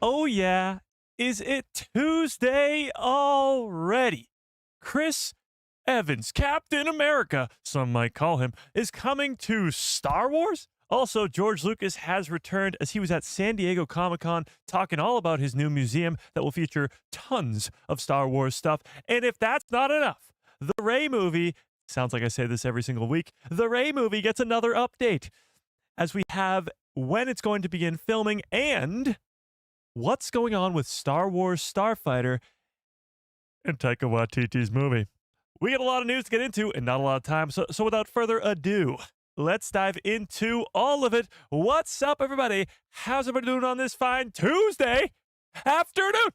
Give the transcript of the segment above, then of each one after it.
Oh, yeah. Is it Tuesday already? Chris Evans, Captain America, some might call him, is coming to Star Wars? Also, George Lucas has returned as he was at San Diego Comic-Con talking all about his new museum that will feature tons of Star Wars stuff. And if that's not enough, the Rey movie, sounds like I say this every single week, the Rey movie gets another update as we have when it's going to begin filming and what's going on with Star Wars Starfighter and Taika Waititi's movie. We got a lot of news to get into and not a lot of time, so without further ado, let's dive into all of it. What's up, everybody? How's everybody doing on this fine Tuesday afternoon?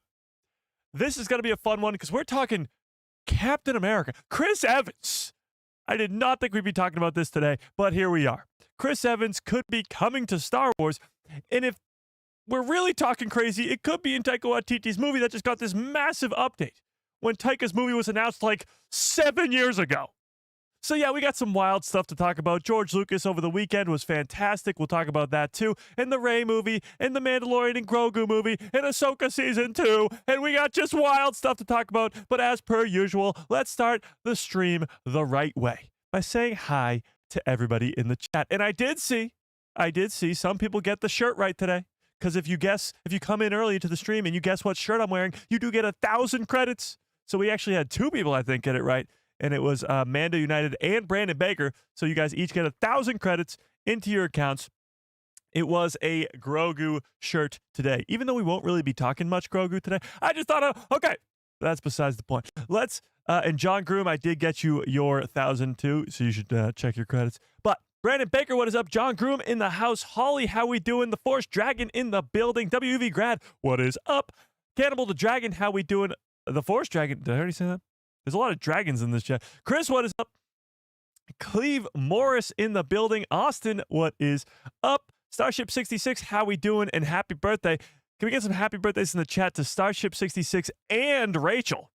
This is going to be a fun one because we're talking Captain America, Chris Evans. I did not think we'd be talking about this today, but here we are. Chris Evans could be coming to Star Wars, and if we're really talking crazy, it could be in Taika Waititi's movie that just got this massive update when Taika's movie was announced like 7 years ago. So yeah, we got some wild stuff to talk about. George Lucas over the weekend was fantastic. We'll talk about that too. And the Rey movie, and the Mandalorian and Grogu movie, and Ahsoka Season 2. And we got just wild stuff to talk about. But as per usual, let's start the stream the right way by saying hi to everybody in the chat. And I did see some people get the shirt right today. Because if you come in early to the stream and you guess what shirt I'm wearing, you do get 1,000 credits. So we actually had 2 people, I think, get it right. And it was Mando United and Brandon Baker. So you guys each get 1,000 credits into your accounts. It was a Grogu shirt today. Even though we won't really be talking much Grogu today, I just thought, okay, that's besides the point. And John Groom, I did get you your 1,000 too, so you should check your credits. But Brandon Baker, what is up? John Groom in the house. Holly, how we doing? The Force Dragon in the building. WV Grad, what is up? Cannibal the Dragon, how we doing? The Force Dragon, did I already say that? There's a lot of dragons in this chat. Chris, what is up? Cleve Morris in the building. Austin, what is up? Starship 66, how we doing? And happy birthday. Can we get some happy birthdays in the chat to Starship 66 and Rachel?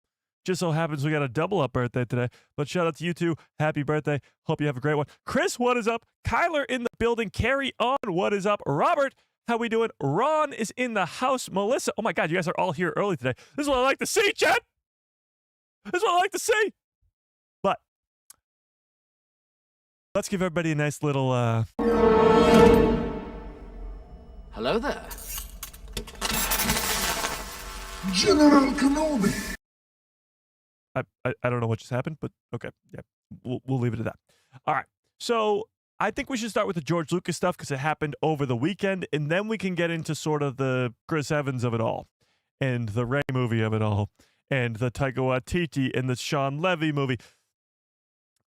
Just so happens we got a double up birthday today. But shout out to you two. Happy birthday. Hope you have a great one. Chris, what is up? Kyler in the building. Carry on. What is up? Robert, how we doing? Ron is in the house. Melissa, oh my God, you guys are all here early today. This is what I like to see, chat. This is what I like to see. But let's give everybody a nice little Hello there. General Kenobi. I don't know what just happened, but okay. Yeah, we'll leave it at that. All right. So I think we should start with the George Lucas stuff because it happened over the weekend, and then we can get into sort of the Chris Evans of it all, and the Rey movie of it all, and the Taika Waititi and the Sean Levy movie.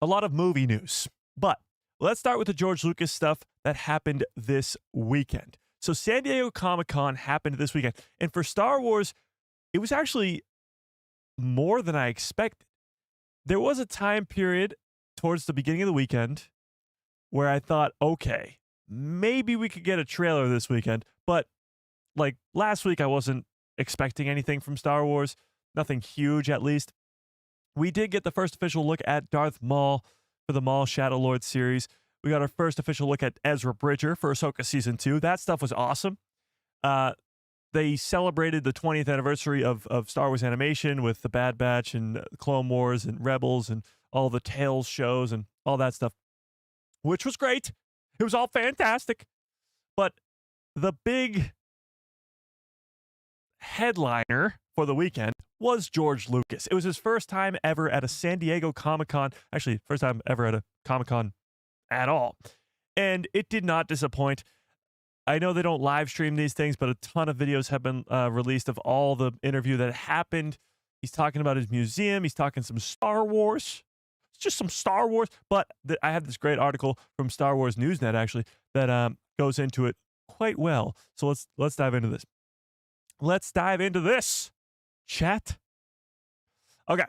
A lot of movie news. But let's start with the George Lucas stuff that happened this weekend. So San Diego Comic-Con happened this weekend. And for Star Wars, it was actually more than I expected. There was a time period towards the beginning of the weekend where I thought, okay, maybe we could get a trailer this weekend. But like last week, I wasn't expecting anything from Star Wars. Nothing huge, at least. We did get the first official look at Darth Maul for the Maul Shadow Lord series. We got our first official look at Ezra Bridger for Ahsoka Season 2. That stuff was awesome. They celebrated the 20th anniversary of Star Wars animation with the Bad Batch and Clone Wars and Rebels and all the Tales shows and all that stuff, which was great. It was all fantastic. But the big headliner for the weekend was George Lucas. It was his first time ever at a San Diego Comic-Con. Actually, first time ever at a Comic-Con at all. And it did not disappoint. I know they don't live stream these things, but a ton of videos have been released of all the interview that happened. He's talking about his museum. He's talking some Star Wars. It's just some Star Wars. But I have this great article from Star Wars Newsnet, actually, that goes into it quite well. So let's dive into this. Let's dive into this, chat. Okay.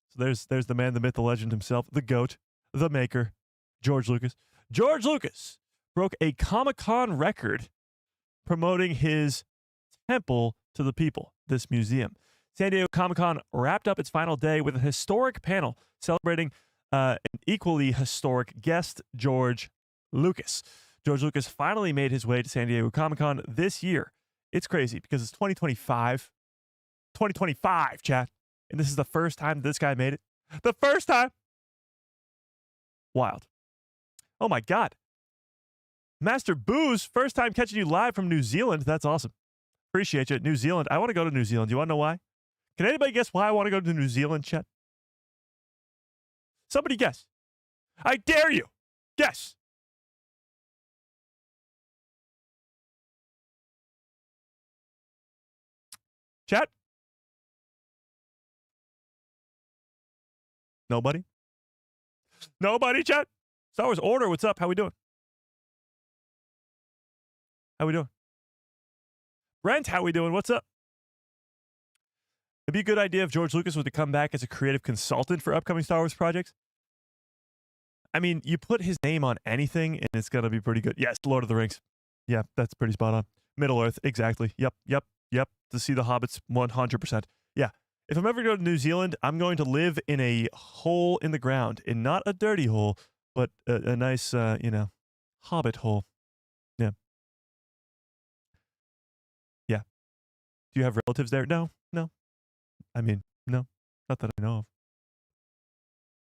So there's the man, the myth, the legend himself, the GOAT, the maker, George Lucas. George Lucas broke a Comic-Con record promoting his temple to the people, this museum. San Diego Comic-Con wrapped up its final day with a historic panel celebrating an equally historic guest, George Lucas. George Lucas finally made his way to San Diego Comic-Con this year It's crazy because it's 2025. 2025, chat. And this is the first time this guy made it. The first time. Wild. Oh my God. Master Booze, first time catching you live from New Zealand. That's awesome. Appreciate you. New Zealand. I want to go to New Zealand. Do you want to know why? Can anybody guess why I want to go to New Zealand, chat? Somebody guess. I dare you. Guess. Chat? Nobody? Nobody, chat? Star Wars Order, what's up? How we doing? How we doing? Brent, how we doing? What's up? It'd be a good idea if George Lucas was to come back as a creative consultant for upcoming Star Wars projects. I mean, you put his name on anything and it's going to be pretty good. Yes, Lord of the Rings. Yeah, that's pretty spot on. Middle Earth, exactly. Yep. To see the Hobbits, 100%. Yeah. If I'm ever going to New Zealand, I'm going to live in a hole in the ground, and not a dirty hole, but a nice, Hobbit hole. Yeah. Yeah. Do you have relatives there? No. I mean, no. Not that I know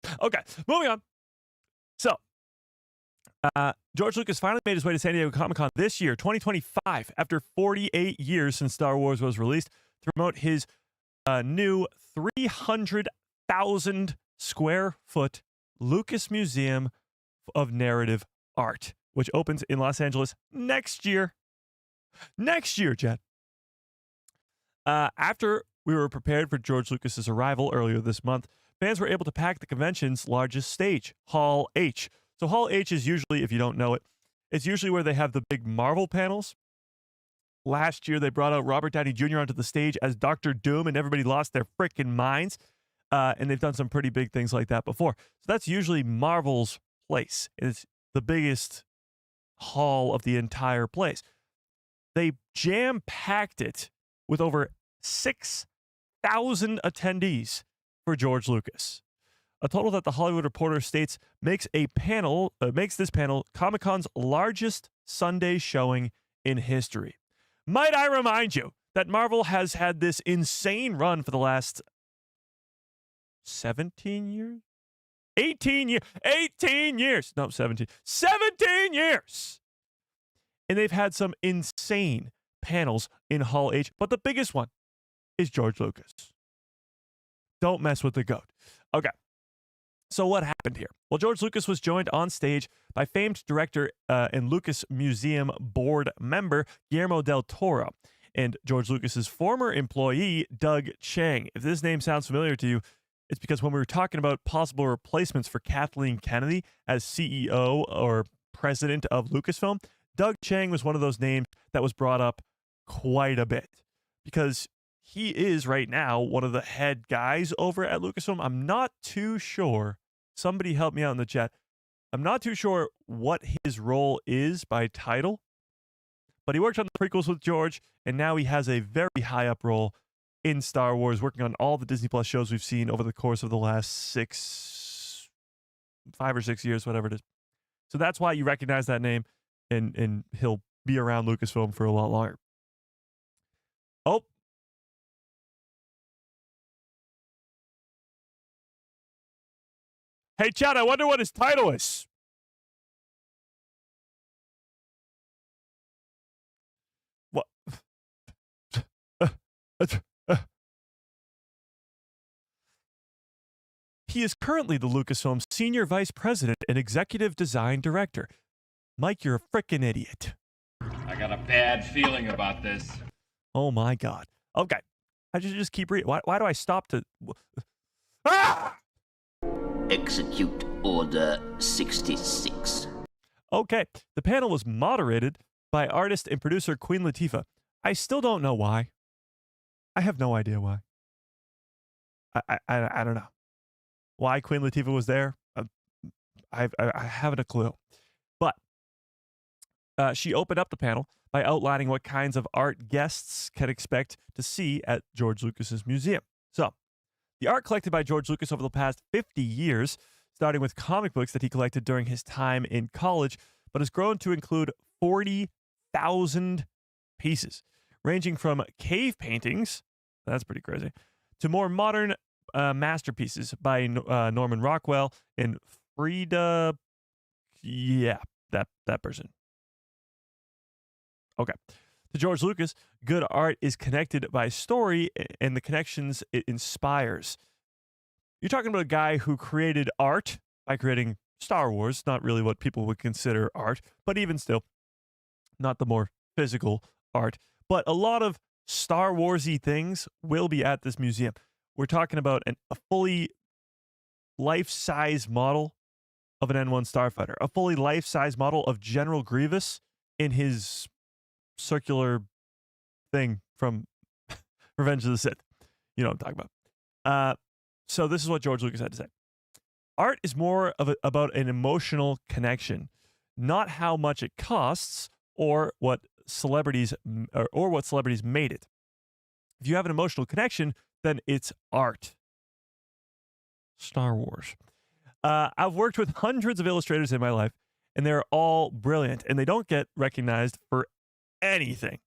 of. Okay, moving on. So, George Lucas finally made his way to San Diego Comic-Con this year, 2025, after 48 years since Star Wars was released, to promote his new 300,000 square foot Lucas Museum of Narrative Art, which opens in Los Angeles next year. Next year, Jet. After we were prepared for George Lucas's arrival earlier this month, fans were able to pack the convention's largest stage, Hall H. So Hall H is usually, if you don't know it, it's usually where they have the big Marvel panels. Last year, they brought out Robert Downey Jr. onto the stage as Dr. Doom, and everybody lost their freaking minds. And they've done some pretty big things like that before. So that's usually Marvel's place. It's the biggest hall of the entire place. They jam-packed it with over 6,000 attendees for George Lucas. A total that the Hollywood Reporter states makes this panel Comic-Con's largest Sunday showing in history. Might I remind you that Marvel has had this insane run for the last 17 years? 18 years. 18 years. No, 17. 17 years. And they've had some insane panels in Hall H, but the biggest one is George Lucas. Don't mess with the GOAT. Okay. So what happened here? Well, George Lucas was joined on stage by famed director and Lucas Museum board member Guillermo del Toro and George Lucas's former employee, Doug Chiang. If this name sounds familiar to you, it's because when we were talking about possible replacements for Kathleen Kennedy as CEO or president of Lucasfilm, Doug Chiang was one of those names that was brought up quite a bit because he is right now one of the head guys over at Lucasfilm. I'm not too sure. Somebody help me out in the chat. I'm not too sure what his role is by title, but he worked on the prequels with George, and now he has a very high up role in Star Wars, working on all the Disney Plus shows we've seen over the course of the last 5 or 6 years, whatever it is. So that's why you recognize that name, and he'll be around Lucasfilm for a lot longer. Oh. Hey, Chad, I wonder what his title is. What? He is currently the Lucasfilm Senior Vice President and Executive Design Director. Mike, you're a frickin' idiot. I got a bad feeling about this. Oh, my God. Okay. I just keep reading. Why do I stop to... Ah! Execute Order 66. Okay, the panel was moderated by artist and producer Queen Latifah. I still don't know why. I have no idea why. I don't know why Queen Latifah was there. I haven't a clue. But she opened up the panel by outlining what kinds of art guests can expect to see at George Lucas's museum. So, the art collected by George Lucas over the past 50 years, starting with comic books that he collected during his time in college, but has grown to include 40,000 pieces, ranging from cave paintings, that's pretty crazy, to more modern masterpieces by Norman Rockwell and Frida. Yeah, that person. Okay. To George Lucas, good art is connected by story and the connections it inspires. You're talking about a guy who created art by creating Star Wars, not really what people would consider art, but even still, not the more physical art. But a lot of Star Warsy things will be at this museum. We're talking about a fully life-size model of an N1 starfighter, a fully life-size model of General Grievous in his circular thing from Revenge of the Sith. You know what I'm talking about. So this is what George Lucas had to say. Art is more about an emotional connection, not how much it costs or what celebrities made it. If you have an emotional connection, then it's art. Star Wars. I've worked with hundreds of illustrators in my life, and they're all brilliant, and they don't get recognized for anything.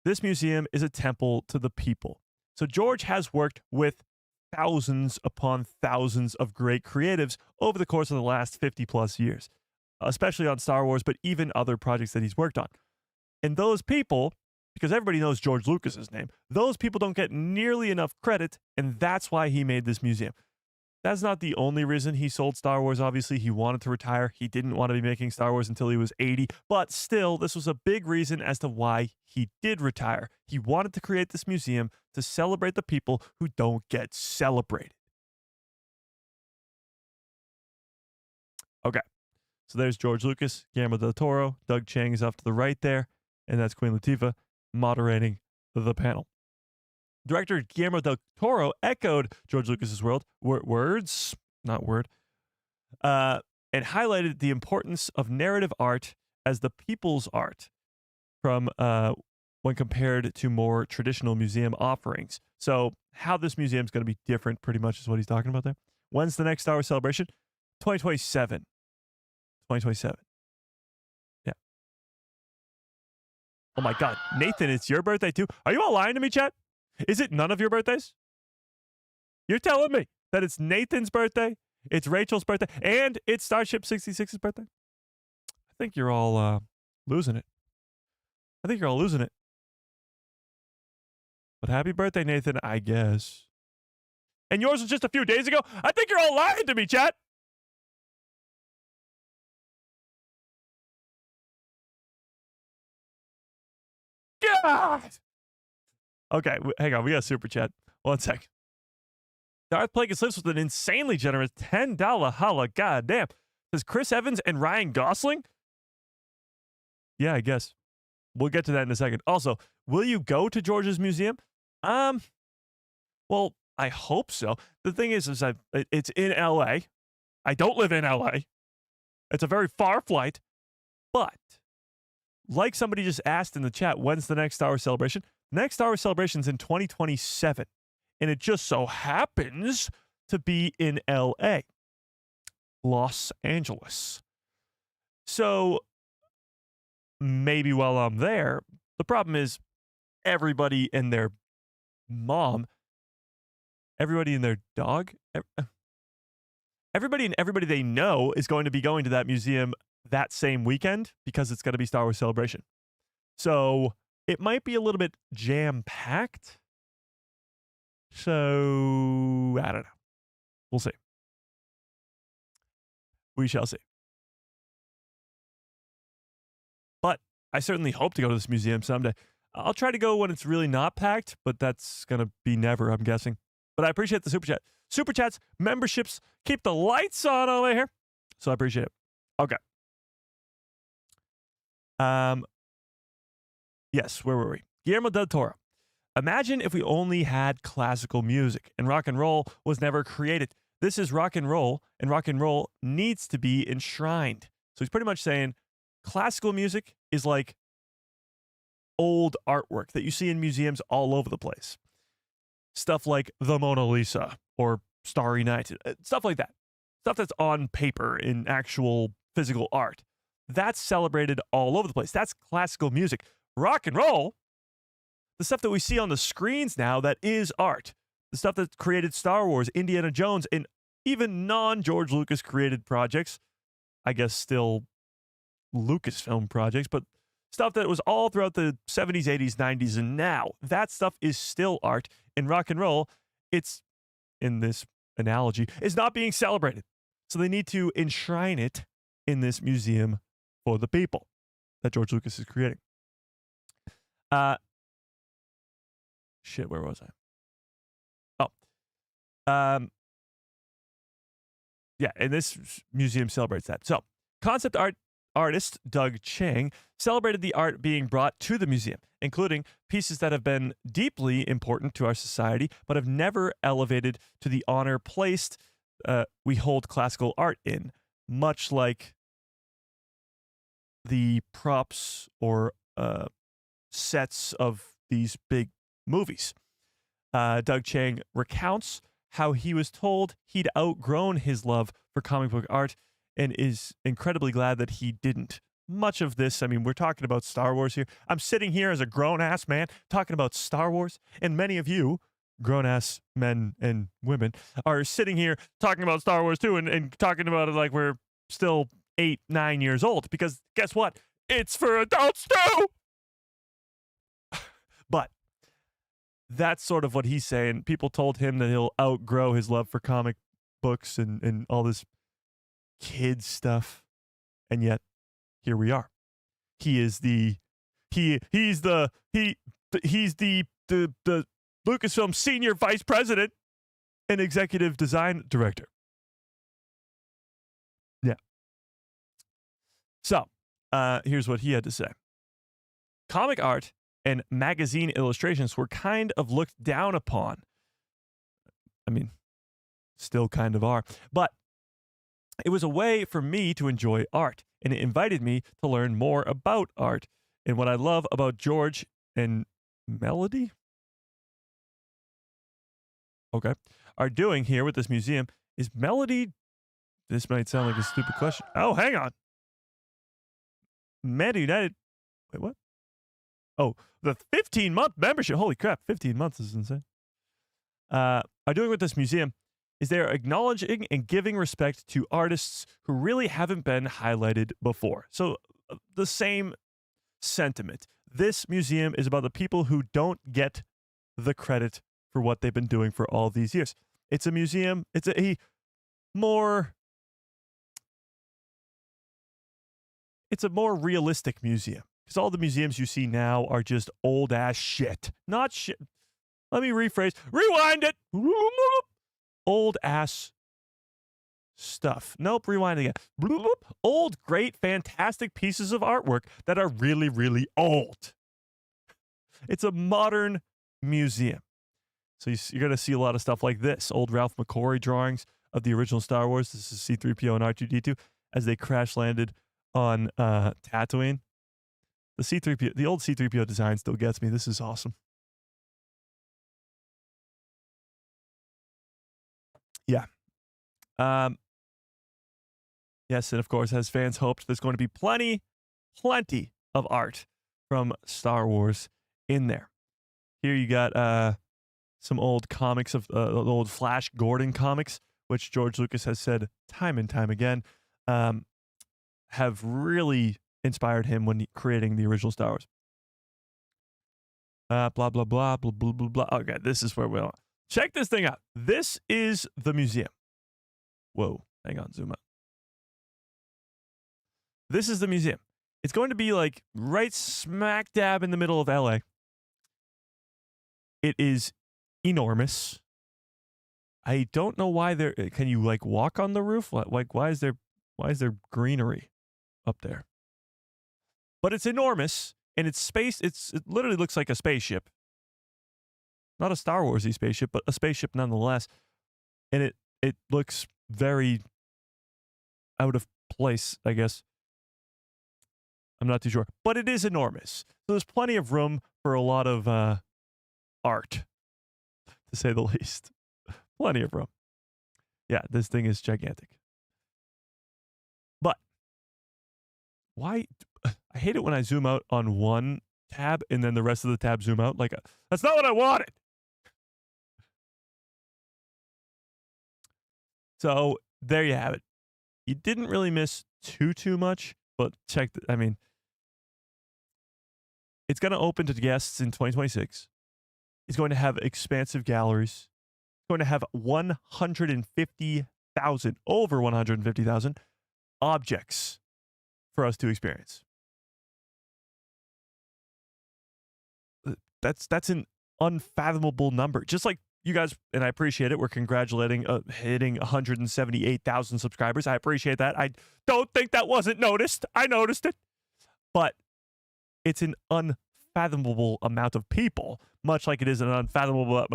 This museum is a temple to the people. So George has worked with thousands upon thousands of great creatives over the course of the last 50 plus years, especially on Star Wars, but even other projects that he's worked on. And those people, because everybody knows George Lucas's name, those people don't get nearly enough credit, and that's why he made this museum. That's not the only reason he sold Star Wars. Obviously, he wanted to retire. He didn't want to be making Star Wars until he was 80. But still, this was a big reason as to why he did retire. He wanted to create this museum to celebrate the people who don't get celebrated. Okay. So there's George Lucas, Guillermo del Toro, Doug Chiang is off to the right there, and that's Queen Latifah moderating the panel. Director Guillermo del Toro echoed George Lucas's words, and highlighted the importance of narrative art as the people's art from when compared to more traditional museum offerings. So how this museum is going to be different pretty much is what he's talking about there. When's the next Star Wars celebration? 2027. 2027. Yeah. Oh my God. Nathan, it's your birthday too. Are you all lying to me, chat? Is it none of your birthdays? You're telling me that it's Nathan's birthday, it's Rachel's birthday, and it's Starship 66's birthday? I think you're all losing it. I think you're all losing it. But happy birthday, Nathan, I guess. And yours was just a few days ago? I think you're all lying to me, chat. God! Okay, hang on. We got a super chat. 1 sec. Darth Plagueis lives with an insanely generous $10 holla. God damn. Says Chris Evans and Ryan Gosling? Yeah, I guess. We'll get to that in a second. Also, will you go to George's museum? Well, I hope so. The thing is it's in LA. I don't live in LA. It's a very far flight. But, like somebody just asked in the chat, when's the next Star Wars celebration? Next Star Wars celebration is in 2027, and it just so happens to be in LA, Los Angeles. So maybe while I'm there, the problem is everybody and their mom, everybody and their dog, everybody and everybody they know is going to be going to that museum that same weekend because it's going to be Star Wars celebration. So it might be a little bit jam-packed. So, I don't know. We'll see. We shall see. But I certainly hope to go to this museum someday. I'll try to go when it's really not packed, but that's going to be never, I'm guessing. But I appreciate the super chat. Super chats, memberships, keep the lights on over here. So I appreciate it. Okay. Yes, where were we? Guillermo del Toro. Imagine if we only had classical music and rock and roll was never created. This is rock and roll needs to be enshrined. So he's pretty much saying classical music is like old artwork that you see in museums all over the place. Stuff like the Mona Lisa or Starry Night, stuff like that. Stuff that's on paper in actual physical art. That's celebrated all over the place. That's classical music. Rock and roll the stuff that we see on the screens now that is art. The stuff that created Star Wars, Indiana Jones, and even non-George Lucas created projects. I guess still Lucasfilm projects, but stuff that was all throughout the 70s, 80s, 90s, and now. That stuff is still art. In rock and roll, it's, in this analogy, is not being celebrated. So they need to enshrine it in this museum for the people that George Lucas is creating. Shit, where was I? Yeah, and this museum celebrates that. So, concept art artist Doug Chang celebrated the art being brought to the museum, including pieces that have been deeply important to our society but have never elevated to the honor placed we hold classical art in, much like the props or sets of these big movies. Doug Chang recounts how he was told he'd outgrown his love for comic book art and is incredibly glad that he didn't. Much of this, I mean, we're talking about Star Wars here. I'm sitting here as a grown-ass man talking about Star Wars, and many of you, grown-ass men and women, are sitting here talking about Star Wars too and talking about it like we're still 8, 9 years old, because guess what? It's for adults too! But that's sort of what he's saying. People told him that he'll outgrow his love for comic books and all this kid stuff, and yet here we are. He's the Lucasfilm senior vice president and executive design director. Yeah. So, here's what he had to say. Comic art and magazine illustrations were kind of looked down upon. I mean, still kind of are. But it was a way for me to enjoy art, and it invited me to learn more about art. And what I love about George and Melody, are doing here with this museum is Melody. This might sound like a stupid question. Oh, hang on. Meta United. Wait, what? Oh, the 15-month membership. Holy crap, 15 months is insane. Are doing with this museum is they are acknowledging and giving respect to artists who really haven't been highlighted before. So the same sentiment. This museum is about the people who don't get the credit for what they've been doing for all these years. It's a museum. It's a more realistic museum, because all the museums you see now are just old ass shit. Not shit. Let me rephrase. Rewind it. Old ass stuff. Nope, rewind again. Old, great, fantastic pieces of artwork that are really, really old. It's a modern museum. So you're going to see a lot of stuff like this. Old Ralph McQuarrie drawings of the original Star Wars. This is C-3PO and R2-D2 as they crash landed on Tatooine. The old C-3PO design still gets me. This is awesome. Yeah. Yes, and of course, as fans hoped, there's going to be plenty of art from Star Wars in there. Here you got some old comics of the old Flash Gordon comics, which George Lucas has said time and time again have really inspired him when creating the original Star Wars. Blah, blah, blah, blah, blah, blah, blah. Okay, this is where we'll... Check this thing out. This is the museum. Whoa, hang on, zoom out. This is the museum. It's going to be like right smack dab in the middle of LA. It is enormous. I don't know why there... Can you like walk on the roof? Like why is there greenery up there? But it's enormous, and it's space. It literally looks like a spaceship. Not a Star Wars-y spaceship, but a spaceship nonetheless. And it looks very out of place, I guess. I'm not too sure. But it is enormous. So there's plenty of room for a lot of art, to say the least. Plenty of room. Yeah, this thing is gigantic. But why... I hate it when I zoom out on one tab and then the rest of the tab zoom out. That's not what I wanted. So there you have it. You didn't really miss too much, but it's going to open to guests in 2026. It's going to have expansive galleries. It's going to have over 150,000 objects for us to experience. That's an unfathomable number. Just like you guys, and I appreciate it, we're congratulating hitting 178,000 subscribers. I appreciate that. I don't think that wasn't noticed. I noticed it. But it's an unfathomable amount of people, much like it is an unfathomable,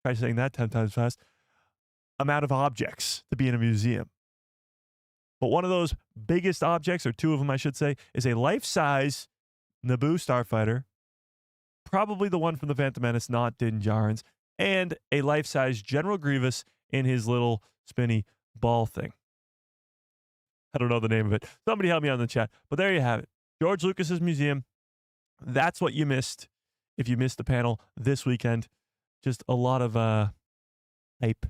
try saying that 10 times fast, amount of objects to be in a museum. But one of those biggest objects, or two of them I should say, is a life-size Naboo starfighter, probably the one from the Phantom Menace, not Din Djarin's, and a life-size General Grievous in his little spinny ball thing. I don't know the name of it. Somebody help me out in the chat. But there you have it. George Lucas's museum. That's what you missed if you missed the panel this weekend. Just a lot of hype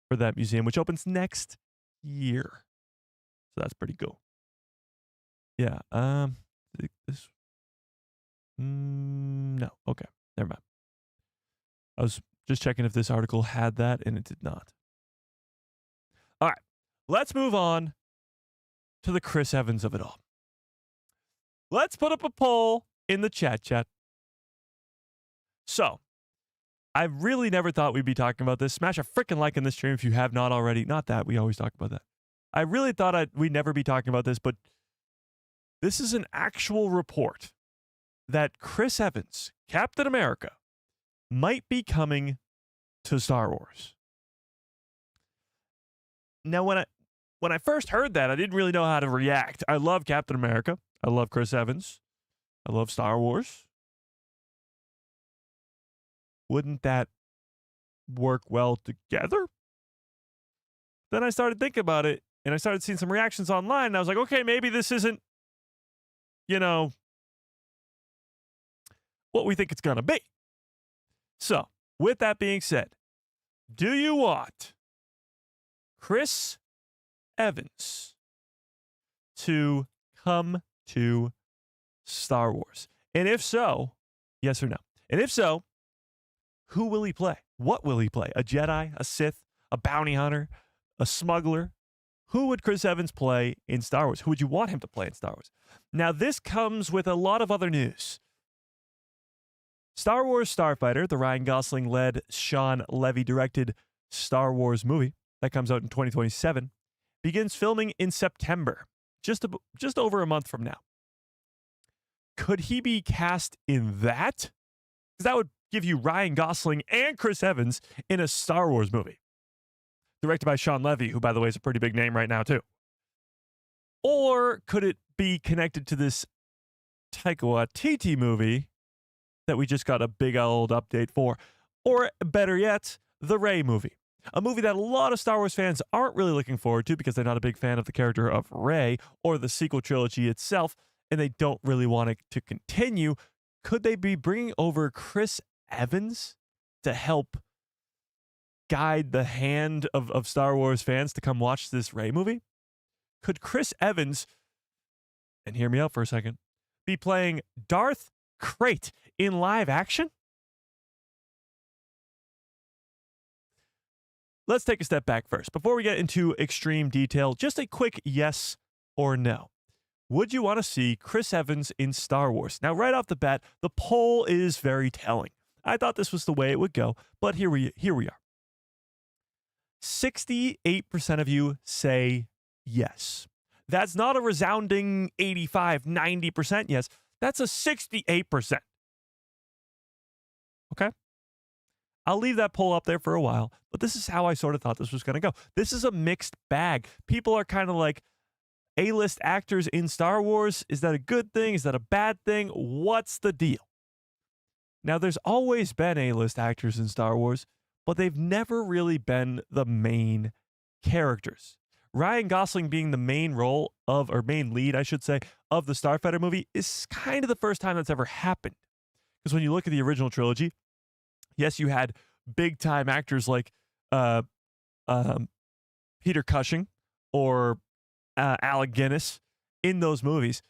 for that museum, which opens next year. So that's pretty cool. Yeah. No. Okay. Never mind. I was just checking if this article had that, and it did not. All right. Let's move on to the Chris Evans of it all. Let's put up a poll in the chat. So, I really never thought we'd be talking about this. Smash a freaking like in this stream if you have not already. Not that, we always talk about that. I really thought we'd never be talking about this, but this is an actual report that Chris Evans, Captain America, might be coming to Star Wars. Now, when I first heard that, I didn't really know how to react. I love Captain America. I love Chris Evans. I love Star Wars. Wouldn't that work well together? Then I started thinking about it, and I started seeing some reactions online, and I was like, okay, maybe this isn't, what we think it's going to be. So, with that being said, do you want Chris Evans to come to Star Wars? And if so, yes or no? And if so, who will he play? What will he play? A Jedi, a Sith, a bounty hunter, a smuggler? Who would Chris Evans play in Star Wars? Who would you want him to play in Star Wars? Now, this comes with a lot of other news. Star Wars Starfighter, the Ryan Gosling-led, Sean Levy-directed Star Wars movie that comes out in 2027, begins filming in September, just over a month from now. Could he be cast in that? Because that would give you Ryan Gosling and Chris Evans in a Star Wars movie. Directed by Sean Levy, who, by the way, is a pretty big name right now, too. Or could it be connected to this Taika Waititi movie that we just got a big old update for? Or, better yet, the Rey movie. A movie that a lot of Star Wars fans aren't really looking forward to because they're not a big fan of the character of Rey or the sequel trilogy itself, and they don't really want it to continue. Could they be bringing over Chris Evans to help guide the hand of Star Wars fans to come watch this Rey movie? Could Chris Evans, and hear me out for a second, be playing Darth Krayt in live action? Let's take a step back first. Before we get into extreme detail, just a quick yes or no. Would you want to see Chris Evans in Star Wars? Now, right off the bat, the poll is very telling. I thought this was the way it would go, but here we are. 68% of you say yes. That's not a resounding 85, 90% yes. That's a 68%. Okay? I'll leave that poll up there for a while, but this is how I sort of thought this was going to go. This is a mixed bag. People are kind of like, A-list actors in Star Wars, is that a good thing? Is that a bad thing? What's the deal? Now, there's always been A-list actors in Star Wars, but they've never really been the main characters. Ryan Gosling being the main role of, or main lead, I should say, of the Starfighter movie is kind of the first time that's ever happened. Because when you look at the original trilogy, yes, you had big time actors like uh, Peter Cushing or Alec Guinness in those movies.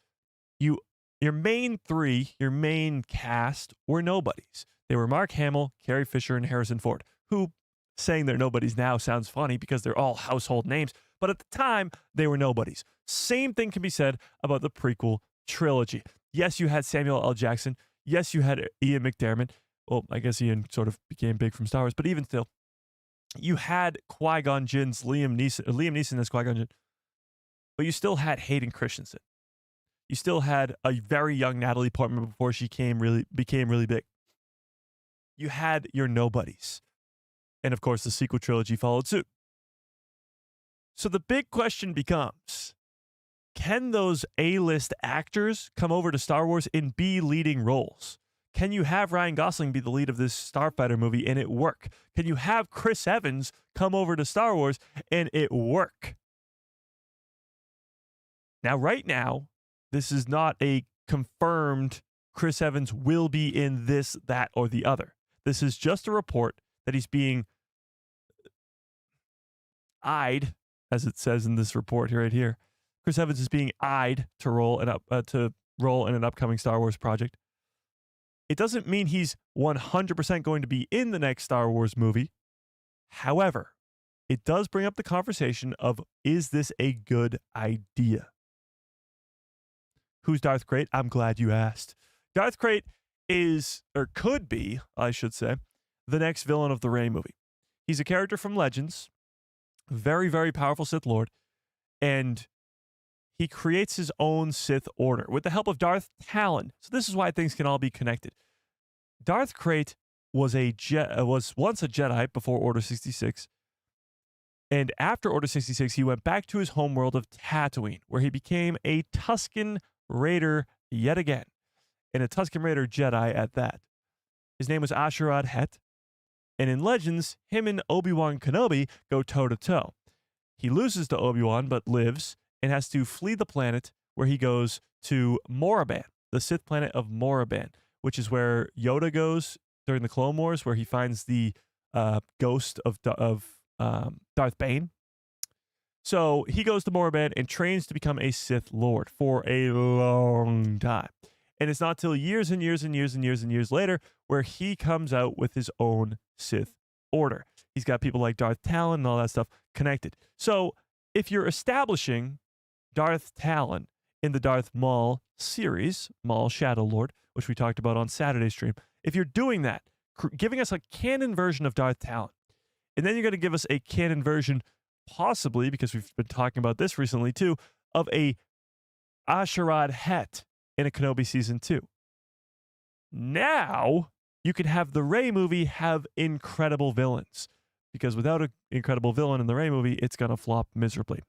Your main three, your main cast were nobodies. They were Mark Hamill, Carrie Fisher, and Harrison Ford, who saying they're nobodies now sounds funny because they're all household names, but at the time, they were nobodies. Same thing can be said about the prequel trilogy. Yes, you had Samuel L. Jackson. Yes, you had Ian McDiarmid. Well, I guess Ian sort of became big from Star Wars, but even still, you had Qui-Gon Jinn's Liam Neeson as Qui-Gon Jinn, but you still had Hayden Christensen. You still had a very young Natalie Portman before she became really big. You had your nobodies. And of course, the sequel trilogy followed suit. So the big question becomes, can those A-list actors come over to Star Wars and be leading roles? Can you have Ryan Gosling be the lead of this Starfighter movie and it work? Can you have Chris Evans come over to Star Wars and it work? Now, right now, this is not a confirmed Chris Evans will be in this, that, or the other. This is just a report that he's being eyed, as it says in this report here, right here. Chris Evans is being eyed to role in an upcoming Star Wars project. It doesn't mean he's 100% going to be in the next Star Wars movie. However, it does bring up the conversation of, is this a good idea? Who's Darth Krayt? I'm glad you asked. Darth Krayt is, or could be, I should say, the next villain of the Rey movie. He's a character from Legends, very, very powerful Sith Lord, and he creates his own Sith Order with the help of Darth Talon. So this is why things can all be connected. Darth Krayt was once a Jedi before Order 66, and after Order 66, he went back to his homeworld of Tatooine, where he became a Tusken Raider yet again, and a Tusken Raider Jedi at that. His name was Asherad Het, and in Legends, him and Obi-Wan Kenobi go toe-to-toe. He loses to Obi-Wan, but lives, and has to flee the planet, where he goes to Moraban, the Sith planet of Moraban, which is where Yoda goes during the Clone Wars, where he finds the ghost of Darth Bane. So he goes to Moraban and trains to become a Sith Lord for a long time. And it's not till years and years and years and years and years later where he comes out with his own Sith Order. He's got people like Darth Talon and all that stuff connected. So if you're establishing Darth Talon in the Darth Maul series, Maul Shadow Lord, which we talked about on Saturday's stream, if you're doing that, giving us a canon version of Darth Talon, and then you're going to give us a canon version, possibly, because we've been talking about this recently too, of a Asherad Het in a Kenobi Season 2. Now, you can have the Rey movie have incredible villains, because without an incredible villain in the Rey movie, it's going to flop miserably.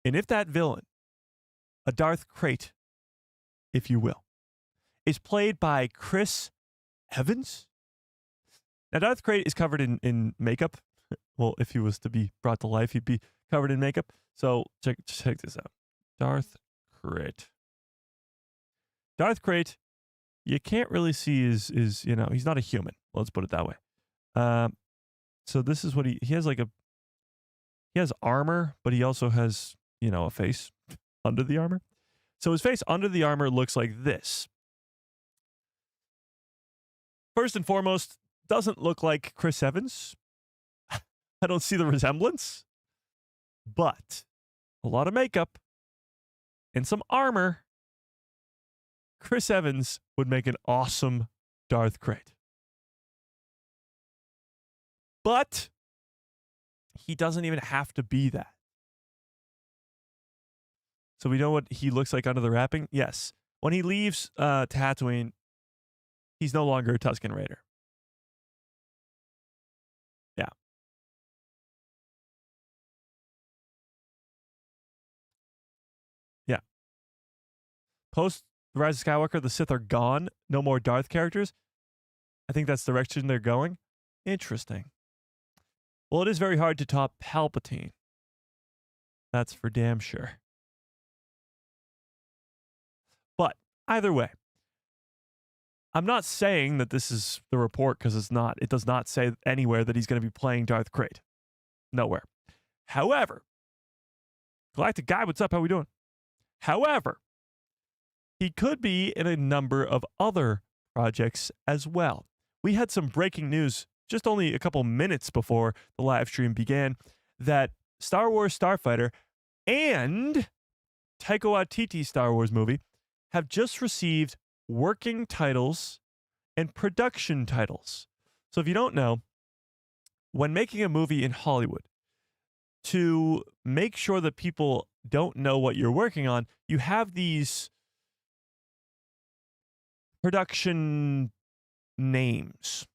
And if that villain, a Darth Krayt, if you will, is played by Chris Evans. Now, Darth Krayt is covered in makeup. Well, if he was to be brought to life, he'd be covered in makeup. So check this out. Darth Krayt. Darth Krayt, you can't really see his he's not a human. Let's put it that way. So this is what he has he has armor, but he also has, a face under the armor. So his face under the armor looks like this. First and foremost, doesn't look like Chris Evans. I don't see the resemblance. But a lot of makeup and some armor. Chris Evans would make an awesome Darth Krayt. But he doesn't even have to be that. So we know what he looks like under the wrapping? Yes. When he leaves Tatooine, he's no longer a Tusken Raider. Yeah. Yeah. Post The Rise of Skywalker, the Sith are gone. No more Darth characters. I think that's the direction they're going. Interesting. Well, it is very hard to top Palpatine. That's for damn sure. But either way, I'm not saying that this is the report because it's not. It does not say anywhere that he's going to be playing Darth Krayt. Nowhere. However, Galactic Guy, what's up? How we doing? However, he could be in a number of other projects as well. We had some breaking news just only a couple minutes before the live stream began that Star Wars Starfighter and Taika Waititi's Star Wars movie have just received working titles and production titles. So if you don't know, when making a movie in Hollywood, to make sure that people don't know what you're working on, you have these production names.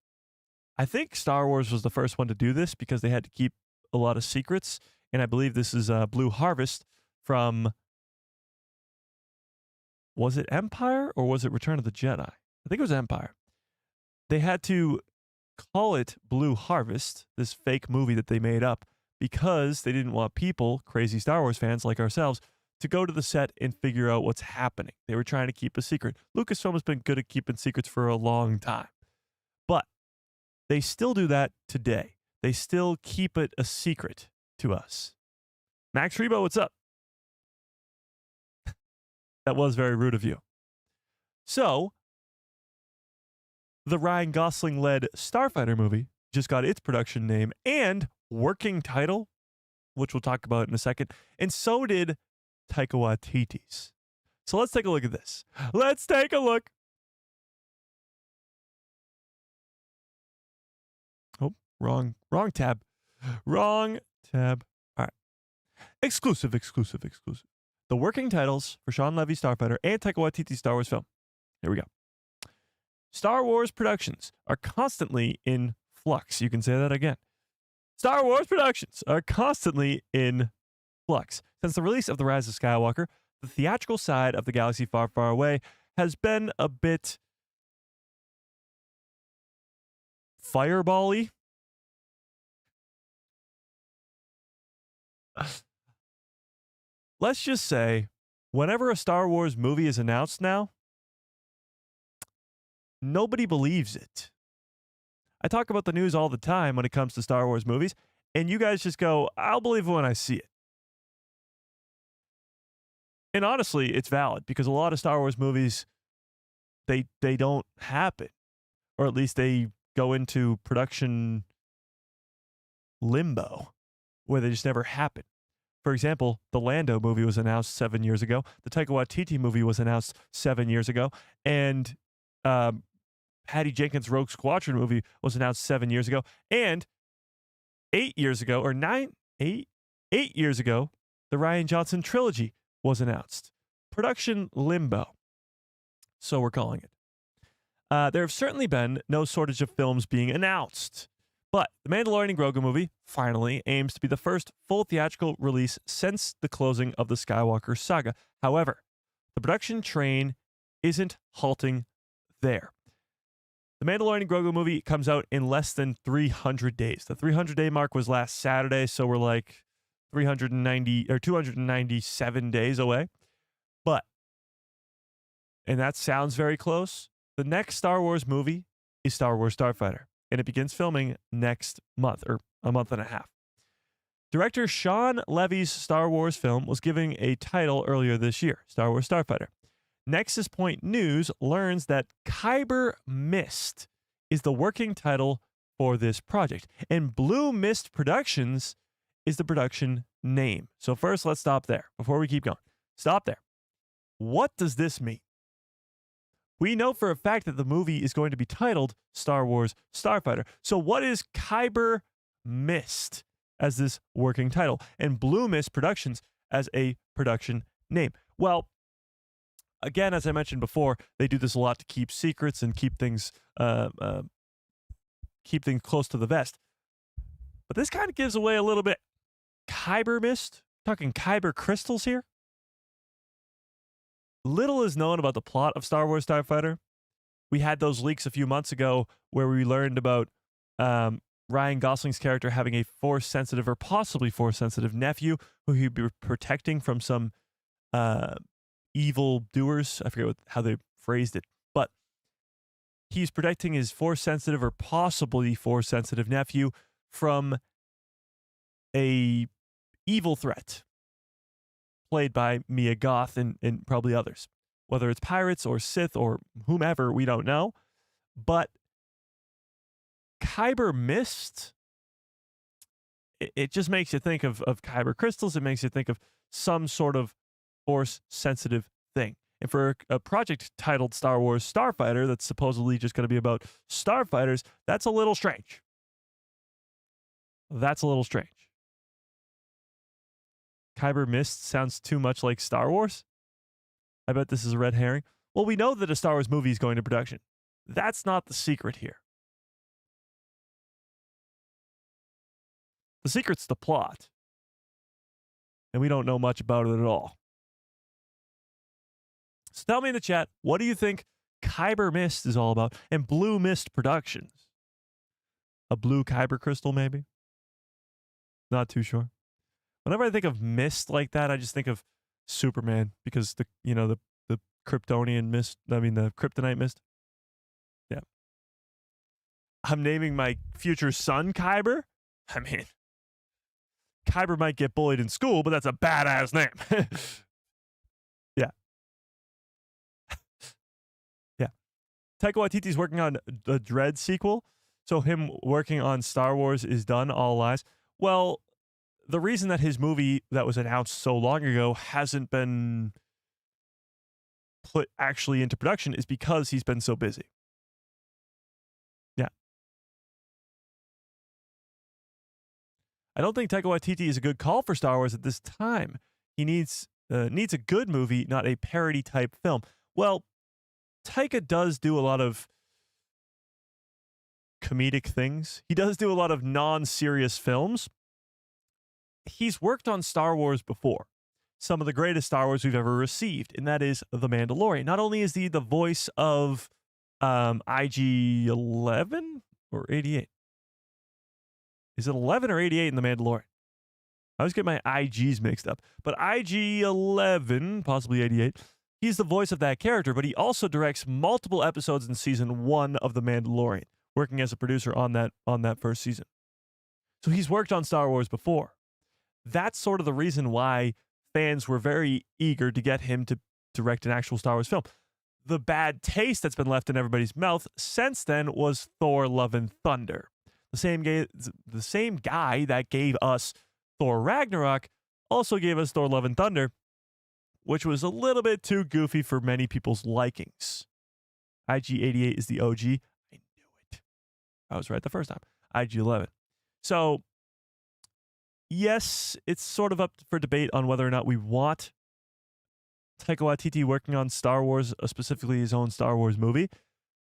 I think Star Wars was the first one to do this because they had to keep a lot of secrets. And I believe this is Blue Harvest from, was it Empire or was it Return of the Jedi? I think it was Empire. They had to call it Blue Harvest, this fake movie that they made up, because they didn't want people, crazy Star Wars fans like ourselves, to go to the set and figure out what's happening. They were trying to keep a secret. Lucasfilm has been good at keeping secrets for a long time. But they still do that today. They still keep it a secret to us. Max Rebo, what's up? That was very rude of you. So, the Ryan Gosling-led Starfighter movie just got its production name and working title, which we'll talk about in a second, and so did Taika Waititi's. So let's take a look at this. Let's take a look. Oh, wrong tab. Wrong tab. All right. Exclusive. The working titles for Sean Levy's Starfighter and Taika Waititi's Star Wars film. Here we go. Star Wars productions are constantly in flux. You can say that again. Star Wars productions are constantly in flux. Since the release of The Rise of Skywalker, the theatrical side of the galaxy far, far away has been a bit fireball-y. Let's just say, whenever a Star Wars movie is announced now, nobody believes it. I talk about the news all the time when it comes to Star Wars movies, and you guys just go, I'll believe it when I see it. And honestly, it's valid because a lot of Star Wars movies, they don't happen, or at least they go into production limbo where they just never happen. For example, the Lando movie was announced 7 years ago. The Taika Waititi movie was announced 7 years ago. And Patty Jenkins' Rogue Squadron movie was announced 7 years ago. And 8 years ago, or 8 years ago, the Rian Johnson trilogy was announced. Production limbo. So we're calling it. There have certainly been no shortage of films being announced. But The Mandalorian and Grogu movie finally aims to be the first full theatrical release since the closing of the Skywalker saga. However, the production train isn't halting there. The Mandalorian and Grogu movie comes out in less than 300 days. The 300-day mark was last Saturday, so we're like 390 or 297 days away. But, and that sounds very close, the next Star Wars movie is Star Wars Starfighter, and it begins filming next month, or a month and a half. Director Sean Levy's Star Wars film was given a title earlier this year, Star Wars Starfighter. Nexus Point News learns that Kyber Mist is the working title for this project, and Blue Mist Productions is the production name. So first, let's stop there before we keep going. Stop there. What does this mean? We know for a fact that the movie is going to be titled Star Wars Starfighter. So what is Kyber Mist as this working title and Blue Mist Productions as a production name? Well, again, as I mentioned before, they do this a lot to keep secrets and keep things close to the vest. But this kind of gives away a little bit. Kyber Mist, talking Kyber crystals here. Little is known about the plot of Star Wars Starfighter. We had those leaks a few months ago where we learned about Ryan Gosling's character having a Force-sensitive or possibly Force-sensitive nephew who he'd be protecting from some evil doers. I forget how they phrased it, but he's protecting his Force-sensitive or possibly Force-sensitive nephew from a evil threat played by Mia Goth and probably others. Whether it's pirates or Sith or whomever, we don't know. But Kyber Mist, it just makes you think of Kyber crystals. It makes you think of some sort of Force-sensitive thing. And for a project titled Star Wars Starfighter that's supposedly just going to be about starfighters, that's a little strange. That's a little strange. Kyber Mist sounds too much like Star Wars. I bet this is a red herring. Well, we know that a Star Wars movie is going to production. That's not the secret here. The secret's the plot. And we don't know much about it at all. So tell me in the chat, what do you think Kyber Mist is all about? And Blue Mist Productions. A blue Kyber crystal, maybe? Not too sure. Whenever I think of mist like that, I just think of Superman because the Kryptonian mist, the kryptonite mist. Yeah. I'm naming my future son Kyber. I mean, Kyber might get bullied in school, but that's a badass name. Yeah. Yeah. Taika Waititi's working on a Dread sequel, so him working on Star Wars is done, all lies. Well, the reason that his movie that was announced so long ago hasn't been put actually into production is because he's been so busy. Yeah. I don't think Taika Waititi is a good call for Star Wars at this time. He needs a good movie, not a parody type film. Well, Taika does do a lot of comedic things. He does do a lot of non-serious films. He's worked on Star Wars before. Some of the greatest Star Wars we've ever received, and that is The Mandalorian. Not only is he the voice of IG-11 or 88? Is it 11 or 88 in The Mandalorian? I always get my IGs mixed up. But IG-11, possibly 88, he's the voice of that character, but he also directs multiple episodes in season 1 of The Mandalorian, working as a producer on that first season. So he's worked on Star Wars before. That's sort of the reason why fans were very eager to get him to direct an actual Star Wars film. The bad taste that's been left in everybody's mouth since then was Thor: Love and Thunder. The same guy that gave us Thor Ragnarok also gave us Thor: Love and Thunder, which was a little bit too goofy for many people's likings. IG-88 is the OG. I knew it. I was right the first time. IG-11. So yes, it's sort of up for debate on whether or not we want Taika Waititi working on Star Wars, specifically his own Star Wars movie,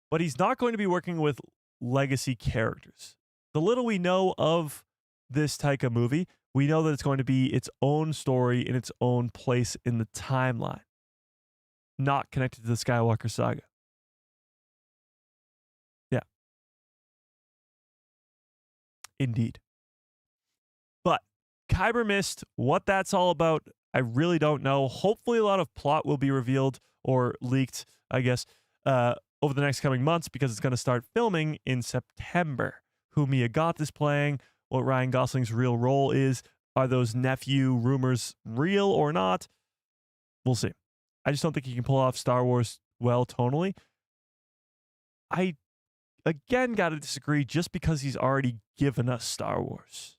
but he's not going to be working with legacy characters. The little we know of this Taika movie, we know that it's going to be its own story in its own place in the timeline, not connected to the Skywalker saga. Yeah. Indeed. But Kyber Mist, what that's all about, I really don't know. Hopefully a lot of plot will be revealed or leaked, I guess, over the next coming months because it's going to start filming in September. Who Mia Goth is playing, what Ryan Gosling's real role is. Are those nephew rumors real or not? We'll see. I just don't think he can pull off Star Wars well tonally. I, again, got to disagree just because he's already given us Star Wars.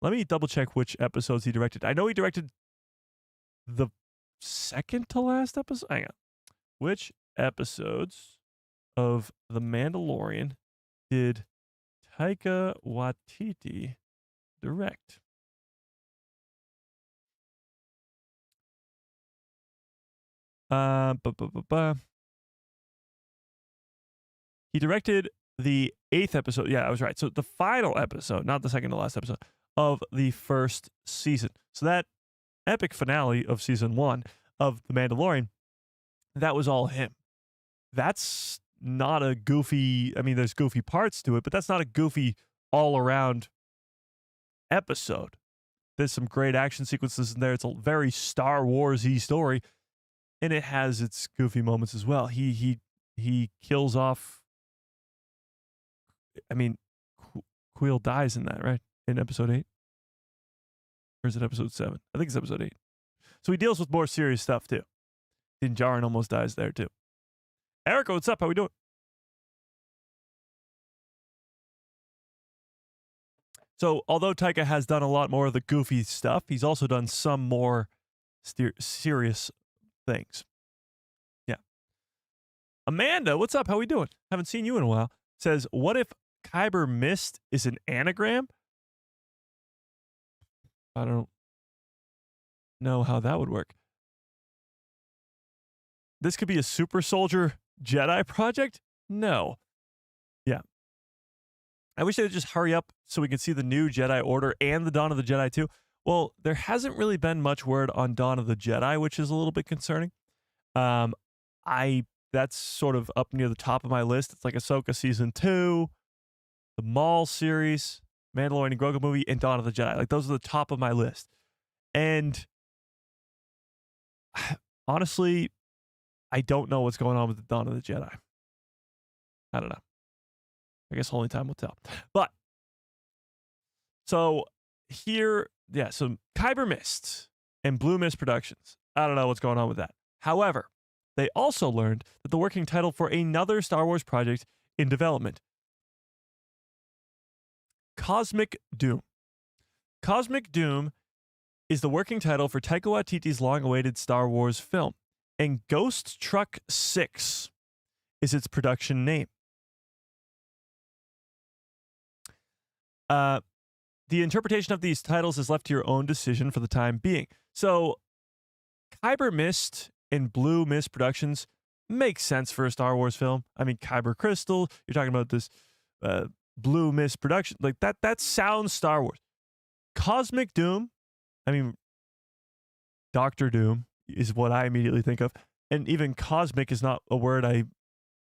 Let me double check which episodes he directed. I know he directed the second to last episode. Hang on. Which episodes of The Mandalorian did Taika Waititi direct? He directed the 8th episode. Yeah, I was right. So the final episode, not the second to last episode, of the first season. So that epic finale of season 1 of The Mandalorian, that was all him. That's not a goofy, I mean, there's goofy parts to it, but that's not a goofy all-around episode. There's some great action sequences in there. It's a very Star Wars-y story, and it has its goofy moments as well. He kills off, I mean, Queel dies in that, right? In episode 8? Or is it episode 7? I think it's episode 8. So he deals with more serious stuff, too. Din Djarin almost dies there, too. Erica, what's up? How we doing? So, although Taika has done a lot more of the goofy stuff, he's also done some more serious things. Yeah. Amanda, what's up? How we doing? Haven't seen you in a while. Says, what if Kyber Mist is an anagram? I don't know how that would work. This could be a super soldier Jedi project? No. Yeah. I wish they would just hurry up so we could see the new Jedi Order and the Dawn of the Jedi too. Well, there hasn't really been much word on Dawn of the Jedi, which is a little bit concerning. That's sort of up near the top of my list. It's like Ahsoka Season 2, the Maul series, Mandalorian and Grogu movie, and Dawn of the Jedi. Like, those are the top of my list. And honestly, I don't know what's going on with the Dawn of the Jedi. I don't know. I guess only time will tell. But, so here, yeah, so Kyber Mist and Blue Mist Productions. I don't know what's going on with that. However, they also learned that the working title for another Star Wars project in development, Cosmic Doom. Cosmic Doom is the working title for Taika Waititi's long-awaited Star Wars film, and Ghost Truck 6 is its production name. The interpretation of these titles is left to your own decision for the time being. So, Kyber Mist and Blue Mist Productions makes sense for a Star Wars film. I mean, Kyber Crystal, you're talking about this Blue Mist production. Like, that sounds Star Wars. Cosmic Doom, I mean, Doctor Doom is what I immediately think of. And even cosmic is not a word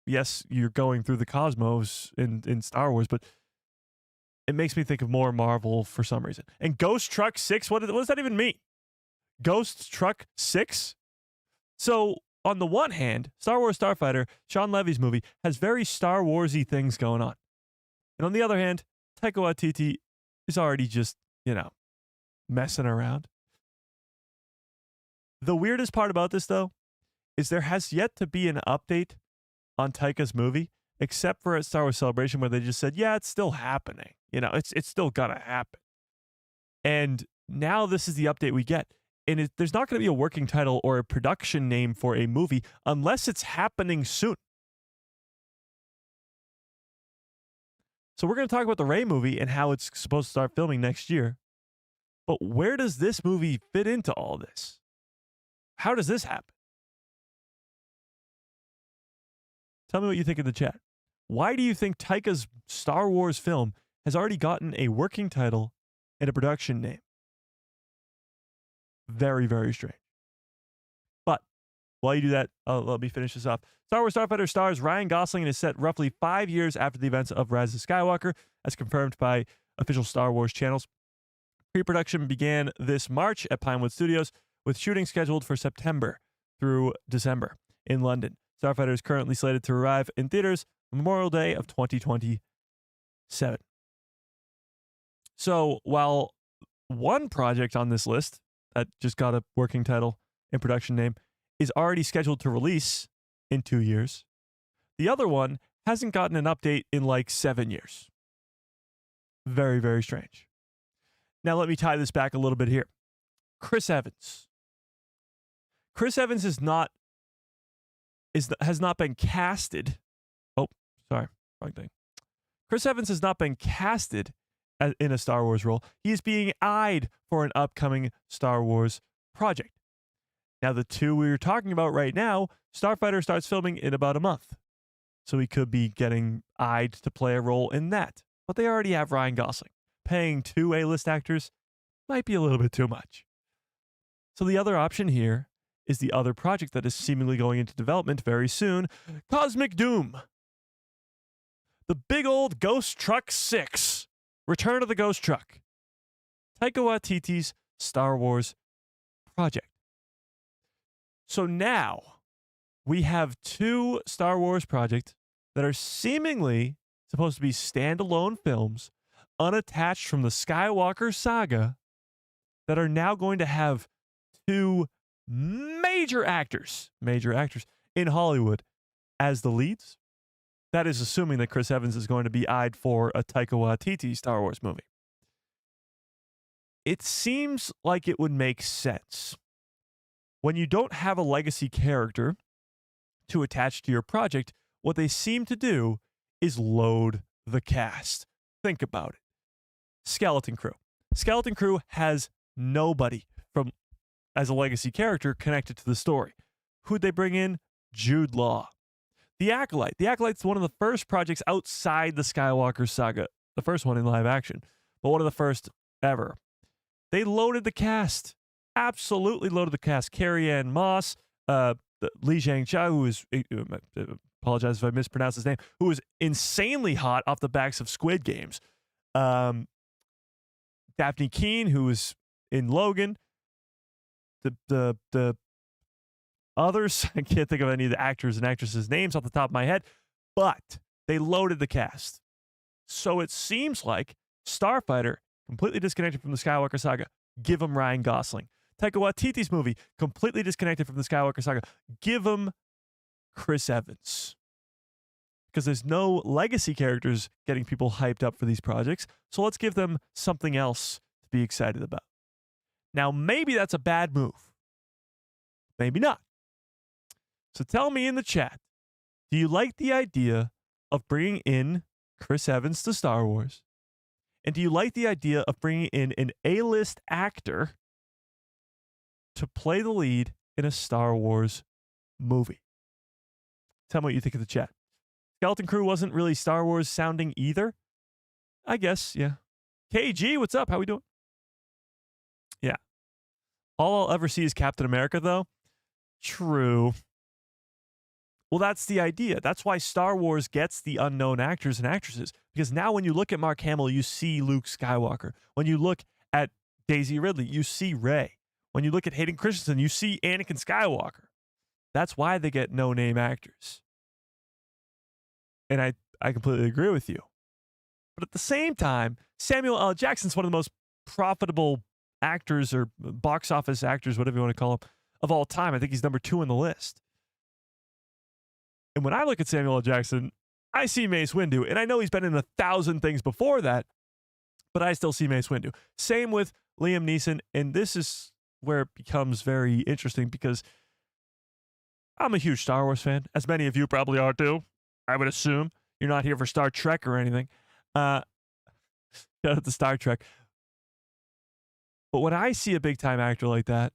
yes, you're going through the cosmos in Star Wars, but it makes me think of more Marvel for some reason. And Ghost Truck 6, what does that even mean? Ghost Truck 6? So, on the one hand, Star Wars Starfighter, Sean Levy's movie, has very Star Wars-y things going on. And on the other hand, Taika Waititi is already just, messing around. The weirdest part about this, though, is there has yet to be an update on Taika's movie, except for at Star Wars Celebration, where they just said, yeah, it's still happening. It's still gonna happen. And now this is the update we get. And there's not going to be a working title or a production name for a movie unless it's happening soon. So we're going to talk about the Rey movie and how it's supposed to start filming next year. But where does this movie fit into all this? How does this happen? Tell me what you think in the chat. Why do you think Taika's Star Wars film has already gotten a working title and a production name? Very, very strange. But while you do that, let me finish this off. Star Wars Starfighter stars Ryan Gosling and is set roughly 5 years after the events of Rise of Skywalker, as confirmed by official Star Wars channels. Pre-production began this March at Pinewood Studios, with shooting scheduled for September through December in London. Starfighter is currently slated to arrive in theaters Memorial Day of 2027. So while one project on this list that just got a working title and production name is already scheduled to release in 2 years, the other one hasn't gotten an update in like 7 years. Very, very strange. Now let me tie this back a little bit here. Chris Evans. Chris Evans has not been casted. Oh, sorry, wrong thing. Chris Evans has not been casted in a Star Wars role. He is being eyed for an upcoming Star Wars project. Now, the two we were talking about right now, Starfighter starts filming in about a month. So he could be getting eyed to play a role in that. But they already have Ryan Gosling. Paying 2 A-list actors might be a little bit too much. So the other option here is the other project that is seemingly going into development very soon, Cosmic Doom. the big old Ghost Truck 6, Return of the Ghost Truck. Taika Waititi's Star Wars project. So now we have two Star Wars projects that are seemingly supposed to be standalone films, unattached from the Skywalker saga, that are now going to have two major actors in Hollywood as the leads. That is assuming that Chris Evans is going to be eyed for a Taika Waititi Star Wars movie. It seems like it would make sense. When you don't have a legacy character to attach to your project, what they seem to do is load the cast. Think about it. Skeleton Crew. Skeleton Crew has nobody as a legacy character connected to the story. Who'd they bring in? Jude Law. The Acolyte. The Acolyte's one of the first projects outside the Skywalker saga. The first one in live action, but one of the first ever. They loaded the cast. Absolutely loaded the cast. Carrie-Anne Moss, Li Zhang-Chia, who is, apologize if I mispronounce his name, who is insanely hot off the backs of Squid Games. Daphne Keane, who was in Logan. The others, I can't think of any of the actors and actresses' names off the top of my head, but they loaded the cast. So it seems like Starfighter, completely disconnected from the Skywalker saga, give him Ryan Gosling. Taika Waititi's movie, completely disconnected from the Skywalker saga, give him Chris Evans. Because there's no legacy characters getting people hyped up for these projects, so let's give them something else to be excited about. Now, maybe that's a bad move. Maybe not. So tell me in the chat, do you like the idea of bringing in Chris Evans to Star Wars? And do you like the idea of bringing in an A-list actor to play the lead in a Star Wars movie? Tell me what you think in the chat. Skeleton Crew wasn't really Star Wars sounding either. I guess, yeah. KG, what's up? How we doing? Yeah. All I'll ever see is Captain America, though. True. Well, that's the idea. That's why Star Wars gets the unknown actors and actresses. Because now when you look at Mark Hamill, you see Luke Skywalker. When you look at Daisy Ridley, you see Rey. When you look at Hayden Christensen, you see Anakin Skywalker. That's why they get no-name actors. And I completely agree with you. But at the same time, Samuel L. Jackson's one of the most profitable actors or box office actors, whatever you want to call him, of all time. I think he's number 2 on the list. And when I look at Samuel L. Jackson, I see Mace Windu. And I know he's been in 1,000 things before that, but I still see Mace Windu. Same with Liam Neeson. And this is where it becomes very interesting because I'm a huge Star Wars fan, as many of you probably are too. I would assume you're not here for Star Trek or anything. Shout out to Star Trek. But when I see a big-time actor like that,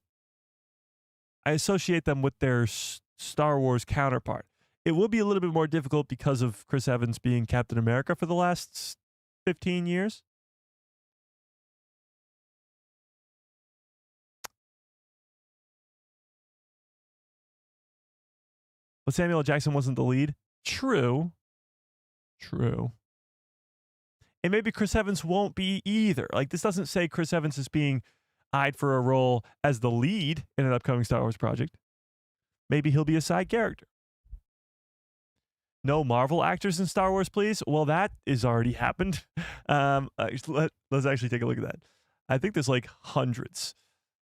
I associate them with their Star Wars counterpart. It will be a little bit more difficult because of Chris Evans being Captain America for the last 15 years. But Samuel L. Jackson wasn't the lead. True. And maybe Chris Evans won't be either. Like, this doesn't say Chris Evans is being eyed for a role as the lead in an upcoming Star Wars project. Maybe he'll be a side character. No Marvel actors in Star Wars, please. Well, that is already happened. Let's actually take a look at that. I think there's like hundreds.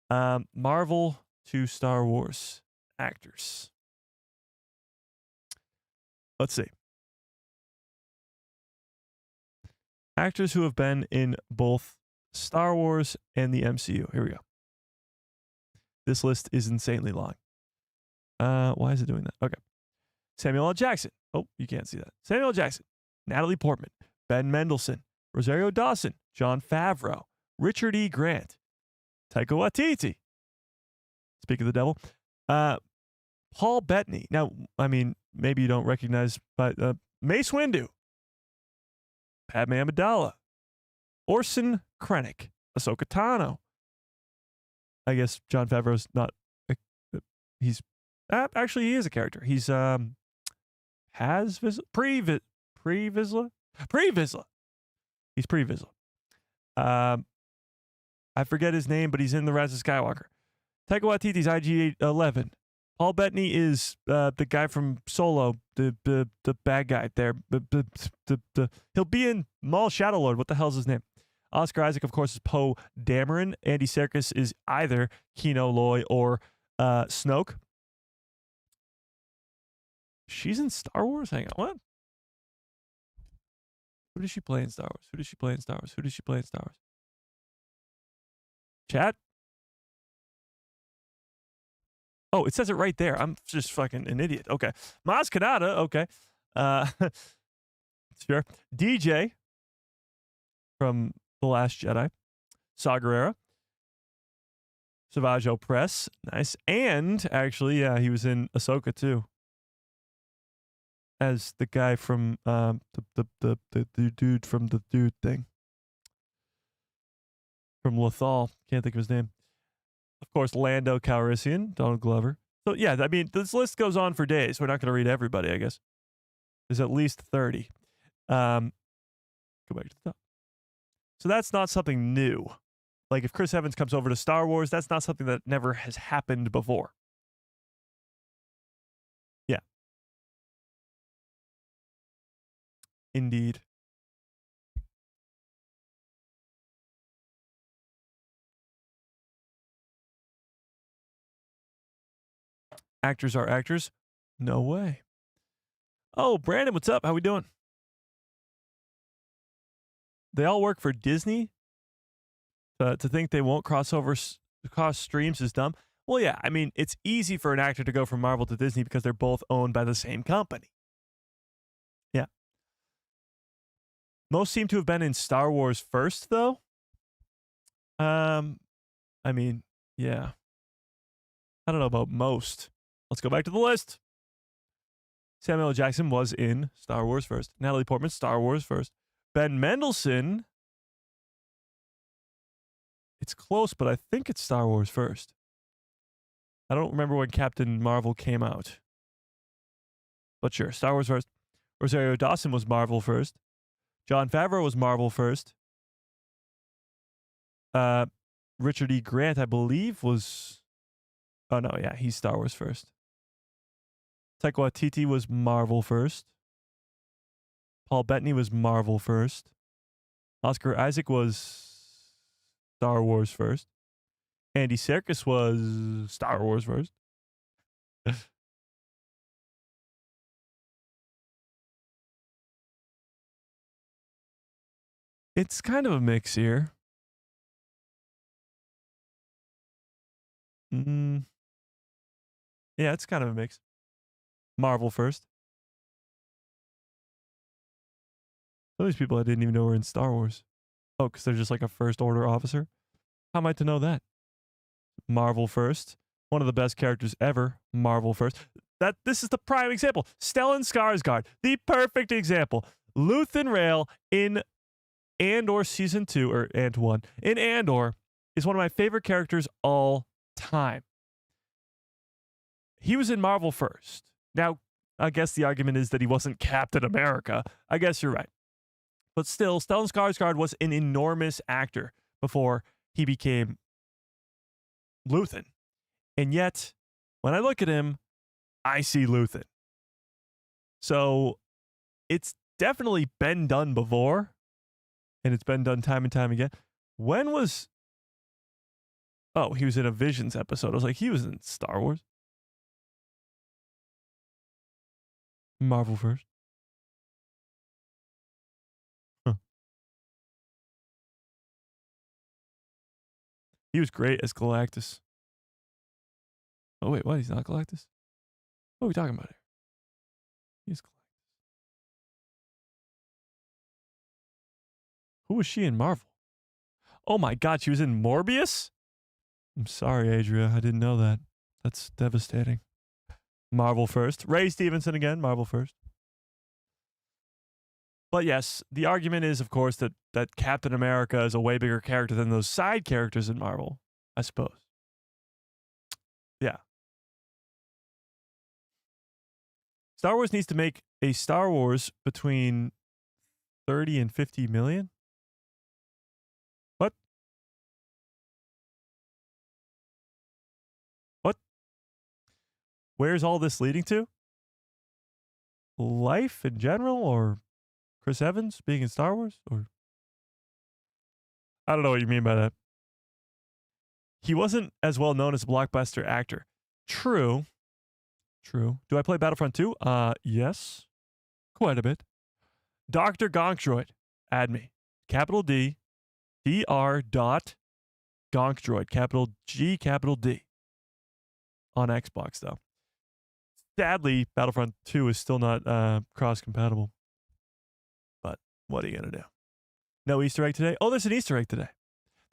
Marvel to Star Wars actors. Let's see. Actors who have been in both Star Wars and the MCU. Here we go. This list is insanely long. Why is it doing that? Okay. Samuel L. Jackson. Oh, you can't see that. Samuel L. Jackson. Natalie Portman. Ben Mendelsohn. Rosario Dawson. Jon Favreau. Richard E. Grant. Taika Waititi. Speak of the devil. Paul Bettany. Now, I mean, maybe you don't recognize, but Mace Windu. Padme Amidala. Orson Krennic. Ahsoka Tano. I guess Jon Favreau's not. He's actually he is a character. He's Pre Vizsla. Pre-Vizsla. He's pre-Vizsla. I forget his name, but he's in The Rise of Skywalker. Taika Waititi's IG-11. Paul Bettany is the guy from Solo, the bad guy there. He'll be in Maul Shadowlord. What the hell's his name? Oscar Isaac, of course, is Poe Dameron. Andy Serkis is either Kino Loy or Snoke. She's in Star Wars? Hang on, what? Who does she play in Star Wars? Who does she play in Star Wars? Who does she play in Star Wars? Chat? Oh, it says it right there. I'm just fucking an idiot. Okay. Maz Kanata. Okay. Sure. DJ from The Last Jedi. Saw Gerrera. Savage Opress. Nice. And actually, yeah, he was in Ahsoka too. As the guy from the dude from the dude thing. From Lothal. Can't think of his name. Of course, Lando Calrissian, Donald Glover. So, yeah, I mean, this list goes on for days. We're not going to read everybody, I guess. There's at least 30. Go back to the top. So that's not something new. Like, if Chris Evans comes over to Star Wars, that's not something that never has happened before. Yeah. Indeed. Actors are actors? No way. Oh, Brandon, what's up? How we doing? They all work for Disney? To think they won't cross streams is dumb. Well, yeah, I mean, it's easy for an actor to go from Marvel to Disney because they're both owned by the same company. Yeah. Most seem to have been in Star Wars first, though. I mean, yeah. I don't know about most. Let's go back to the list. Samuel L. Jackson was in Star Wars first. Natalie Portman, Star Wars first. Ben Mendelsohn. It's close, but I think it's Star Wars first. I don't remember when Captain Marvel came out. But sure, Star Wars first. Rosario Dawson was Marvel first. Jon Favreau was Marvel first. Richard E. Grant, I believe, was... Oh, no, yeah, he's Star Wars first. Taika Waititi was Marvel first. Paul Bettany was Marvel first. Oscar Isaac was Star Wars first. Andy Serkis was Star Wars first. It's kind of a mix here. Yeah, it's kind of a mix. Marvel first. Some of these people I didn't even know were in Star Wars. Oh, because they're just like a first order officer? How am I to know that? Marvel first. One of the best characters ever. Marvel first. This is the prime example. Stellan Skarsgård. The perfect example. Luthen Rail in Andor Season 2, or Ant 1, in Andor is one of my favorite characters all time. He was in Marvel first. Now, I guess the argument is that he wasn't Captain America. I guess you're right. But still, Stellan Skarsgård was an enormous actor before he became Luthen. And yet, when I look at him, I see Luthen. So, it's definitely been done before. And it's been done time and time again. When was... Oh, he was in a Visions episode. I was like, he was in Star Wars. Marvel first. Huh. He was great as Galactus. Oh, wait, what? He's not Galactus? What are we talking about here? He's Galactus. Who was she in Marvel? Oh my God, she was in Morbius? I'm sorry, Adria. I didn't know that. That's devastating. Marvel first. Ray Stevenson again, Marvel first. But yes, the argument is, of course, that Captain America is a way bigger character than those side characters in Marvel, I suppose. Yeah. Star Wars needs to make a Star Wars between 30 and 50 million? What? What? Where's all this leading to? Life in general, or Chris Evans being in Star Wars? Or I don't know what you mean by that. He wasn't as well known as a blockbuster actor. True. True. Do I play Battlefront 2? Yes. Quite a bit. Dr. Gonkdroid. Add me. Capital D. DR dot Gonkdroid. Capital G, capital D. On Xbox, though. Sadly, Battlefront 2 is still not cross-compatible. But what are you going to do? No Easter egg today? Oh, there's an Easter egg today.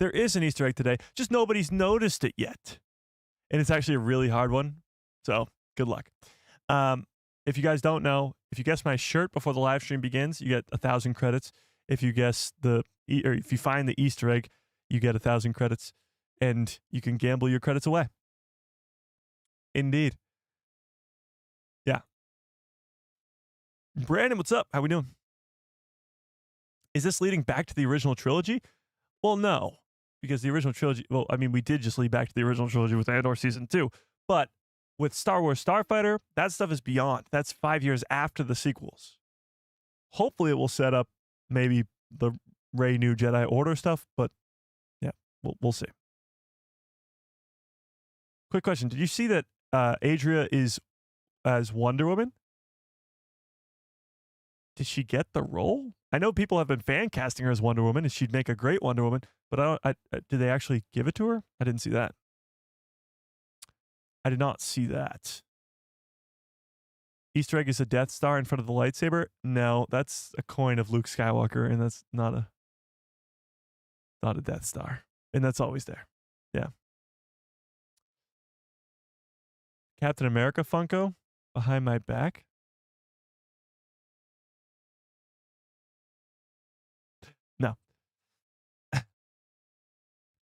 There is an Easter egg today. Just nobody's noticed it yet. And it's actually a really hard one. So, good luck. If you guys don't know, if you guess my shirt before the live stream begins, you get 1,000 credits. If you guess or if you find the Easter egg, you get 1,000 credits. And you can gamble your credits away. Indeed. Yeah. Brandon, what's up? How we doing? Is this leading back to the original trilogy? Well, no. Because the original trilogy, well, I mean, we did just lead back to the original trilogy with Andor Season 2. But with Star Wars Starfighter, that stuff is beyond. That's 5 years after the sequels. Hopefully it will set up maybe the Rey New Jedi Order stuff, but yeah, we'll see. Quick question. Did you see that Adria is as Wonder Woman? Did she get the role? I know people have been fan casting her as Wonder Woman, and she'd make a great Wonder Woman, but did they actually give it to her? I didn't see that. I did not see that. Easter egg is a Death Star in front of the lightsaber? No, that's a coin of Luke Skywalker, and that's not a Death Star. And that's always there. Yeah. Captain America Funko behind my back? No.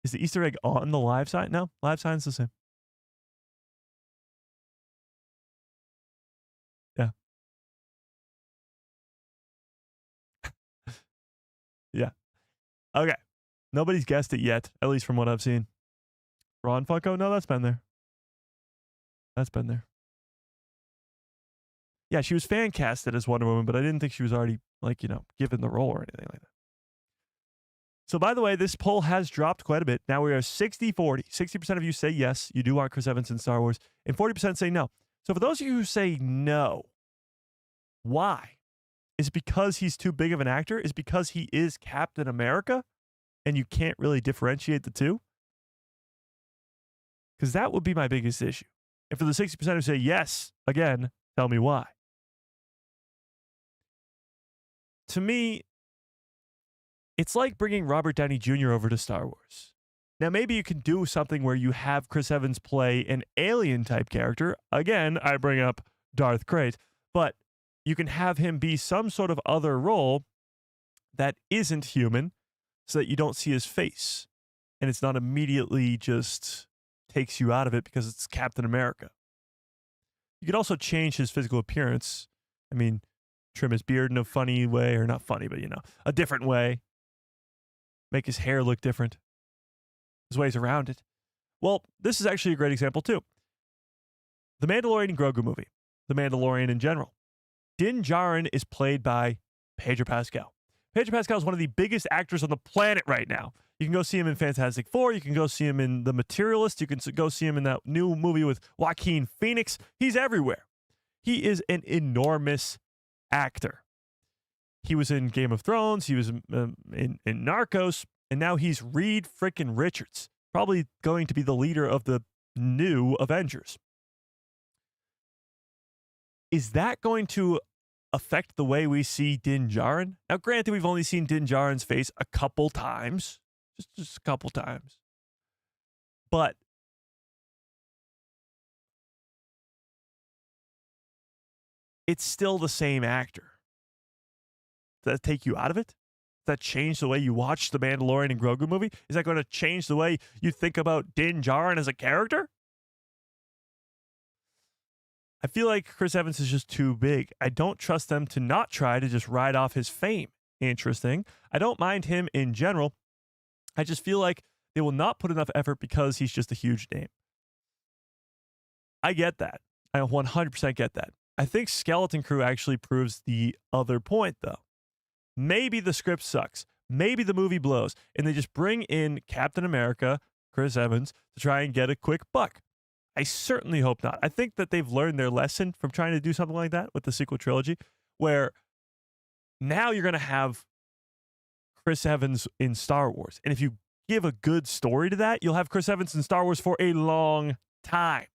Is the Easter egg on the live sign? No, live sign's the same. Yeah. Yeah. Okay. Nobody's guessed it yet, at least from what I've seen. Ron Funko? No, that's been there. That's been there. Yeah, she was fan casted as Wonder Woman, but I didn't think she was already, given the role or anything like that. So, by the way, this poll has dropped quite a bit. Now we are 60-40. 60% of you say yes, you do want Chris Evans in Star Wars, and 40% say no. So, for those of you who say no, why? Is it because he's too big of an actor? Is it because he is Captain America and you can't really differentiate the two? Because that would be my biggest issue. And for the 60% who say yes, again, tell me why. To me, it's like bringing Robert Downey Jr. over to Star Wars. Now, maybe you can do something where you have Chris Evans play an alien-type character. Again, I bring up Darth Krayt. But you can have him be some sort of other role that isn't human so that you don't see his face. And it's not immediately just takes you out of it because it's Captain America. You could also change his physical appearance. I mean, trim his beard in a funny way, or not funny, but a different way. Make his hair look different. There's ways around it. Well, this is actually a great example too. The Mandalorian and Grogu movie. The Mandalorian in general. Din Djarin is played by Pedro Pascal. Pedro Pascal is one of the biggest actors on the planet right now. You can go see him in Fantastic Four. You can go see him in The Materialist. You can go see him in that new movie with Joaquin Phoenix. He's everywhere. He is an enormous actor. He was in Game of Thrones. He was in Narcos. And now he's Reed frickin' Richards, probably going to be the leader of the new Avengers. Is that going to affect the way we see Din Djarin? Now, granted, we've only seen Din Djarin's face a couple times. Just a couple times. But it's still the same actor. Does that take you out of it? Does that change the way you watch the Mandalorian and Grogu movie? Is that going to change the way you think about Din Djarin as a character? I feel like Chris Evans is just too big. I don't trust them to not try to just ride off his fame. interesting. I don't mind him in general. I just feel like they will not put enough effort because he's just a huge name. I get that. I 100% get that. I think Skeleton Crew actually proves the other point, though. Maybe the script sucks. Maybe the movie blows, and they just bring in Captain America, Chris Evans, to try and get a quick buck. I certainly hope not. I think that they've learned their lesson from trying to do something like that with the sequel trilogy, where now you're going to have Chris Evans in Star Wars. And if you give a good story to that, you'll have Chris Evans in Star Wars for a long time.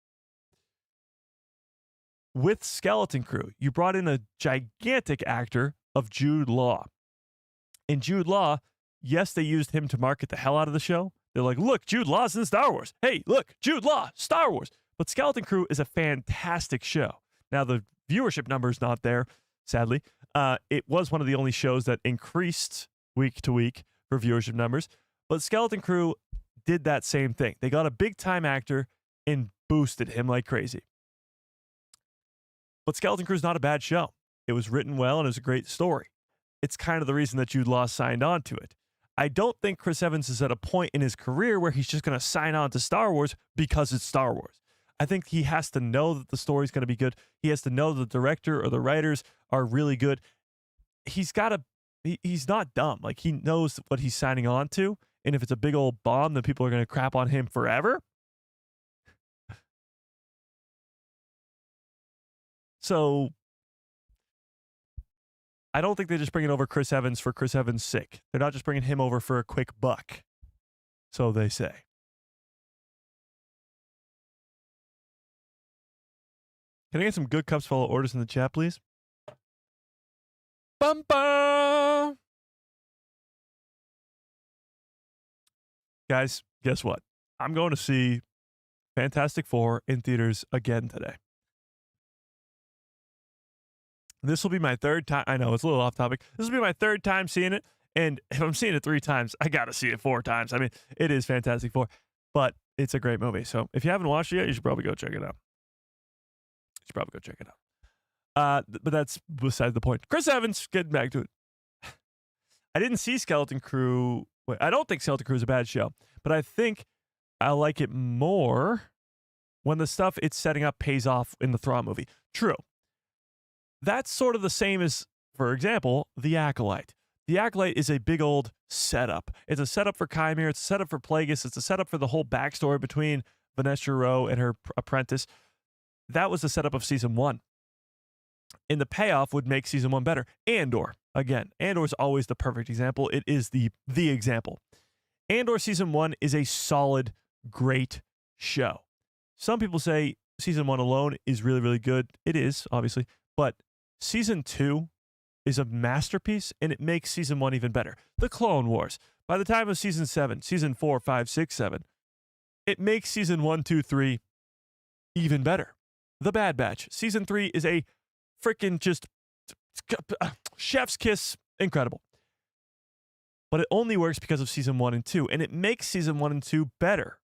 With Skeleton Crew, you brought in a gigantic actor of Jude Law. And Jude Law, yes, they used him to market the hell out of the show. They're like, look, Jude Law's in Star Wars. Hey, look, Jude Law, Star Wars. But Skeleton Crew is a fantastic show. Now, the viewership number is not there, sadly. It was one of the only shows that increased week to week for viewership numbers. But Skeleton Crew did that same thing. They got a big-time actor and boosted him like crazy. But Skeleton Crew is not a bad show. It was written well and it was a great story. It's kind of the reason that Jude Law signed on to it. I don't think Chris Evans is at a point in his career where he's just going to sign on to Star Wars because it's Star Wars. I think he has to know that the story's going to be good. He has to know the director or the writers are really good. He's not dumb. Like, he knows what he's signing on to. And if it's a big old bomb, then people are going to crap on him forever. So I don't think they're just bringing over Chris Evans for Chris Evans' sake. They're not just bringing him over for a quick buck. So they say. Can I get some good cups full of orders in the chat, please? Bum-bum! Guys, guess what? I'm going to see Fantastic Four in theaters again today. This will be my third time. I know it's a little off topic. This will be my third time seeing it. And if I'm seeing it 3 times, I got to see it 4 times. I mean, it is Fantastic Four, but it's a great movie. So if you haven't watched it yet, you should probably go check it out. But that's beside the point. Chris Evans, getting back to it. I didn't see Skeleton Crew. I don't think Skeleton Crew is a bad show, but I think I like it more when the stuff it's setting up pays off in the Thrawn movie. True. That's sort of the same as, for example, The Acolyte. The Acolyte is a big old setup. It's a setup for Chimera. It's a setup for Plagueis. It's a setup for the whole backstory between Vanessa Rowe and her apprentice. That was the setup of season 1. And the payoff would make season 1 better. Andor. Again, Andor is always the perfect example. It is the example. Andor season 1 is a solid, great show. Some people say season 1 alone is really, really good. It is, obviously. But season 2 is a masterpiece, and it makes season 1 even better. The Clone Wars. By the time of season 7, season 4, 5, 6, 7, it makes season 1, 2, 3 even better. The Bad Batch. Season 3 is a freaking just chef's kiss. Incredible. But it only works because of season 1 and 2, and it makes season 1 and 2 better.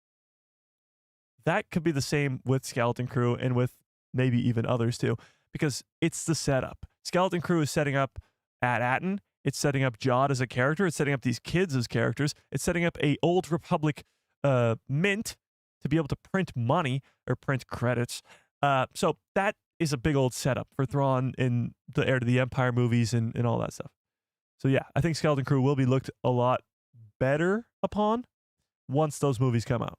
That could be the same with Skeleton Crew and with maybe even others too, because it's the setup. Skeleton Crew is setting up Atten. It's setting up Jod as a character. It's setting up these kids as characters. It's setting up a Old Republic mint to be able to print money or print credits. So that is a big old setup for Thrawn in the Heir to the Empire movies and all that stuff. So yeah, I think Skeleton Crew will be looked a lot better upon once those movies come out.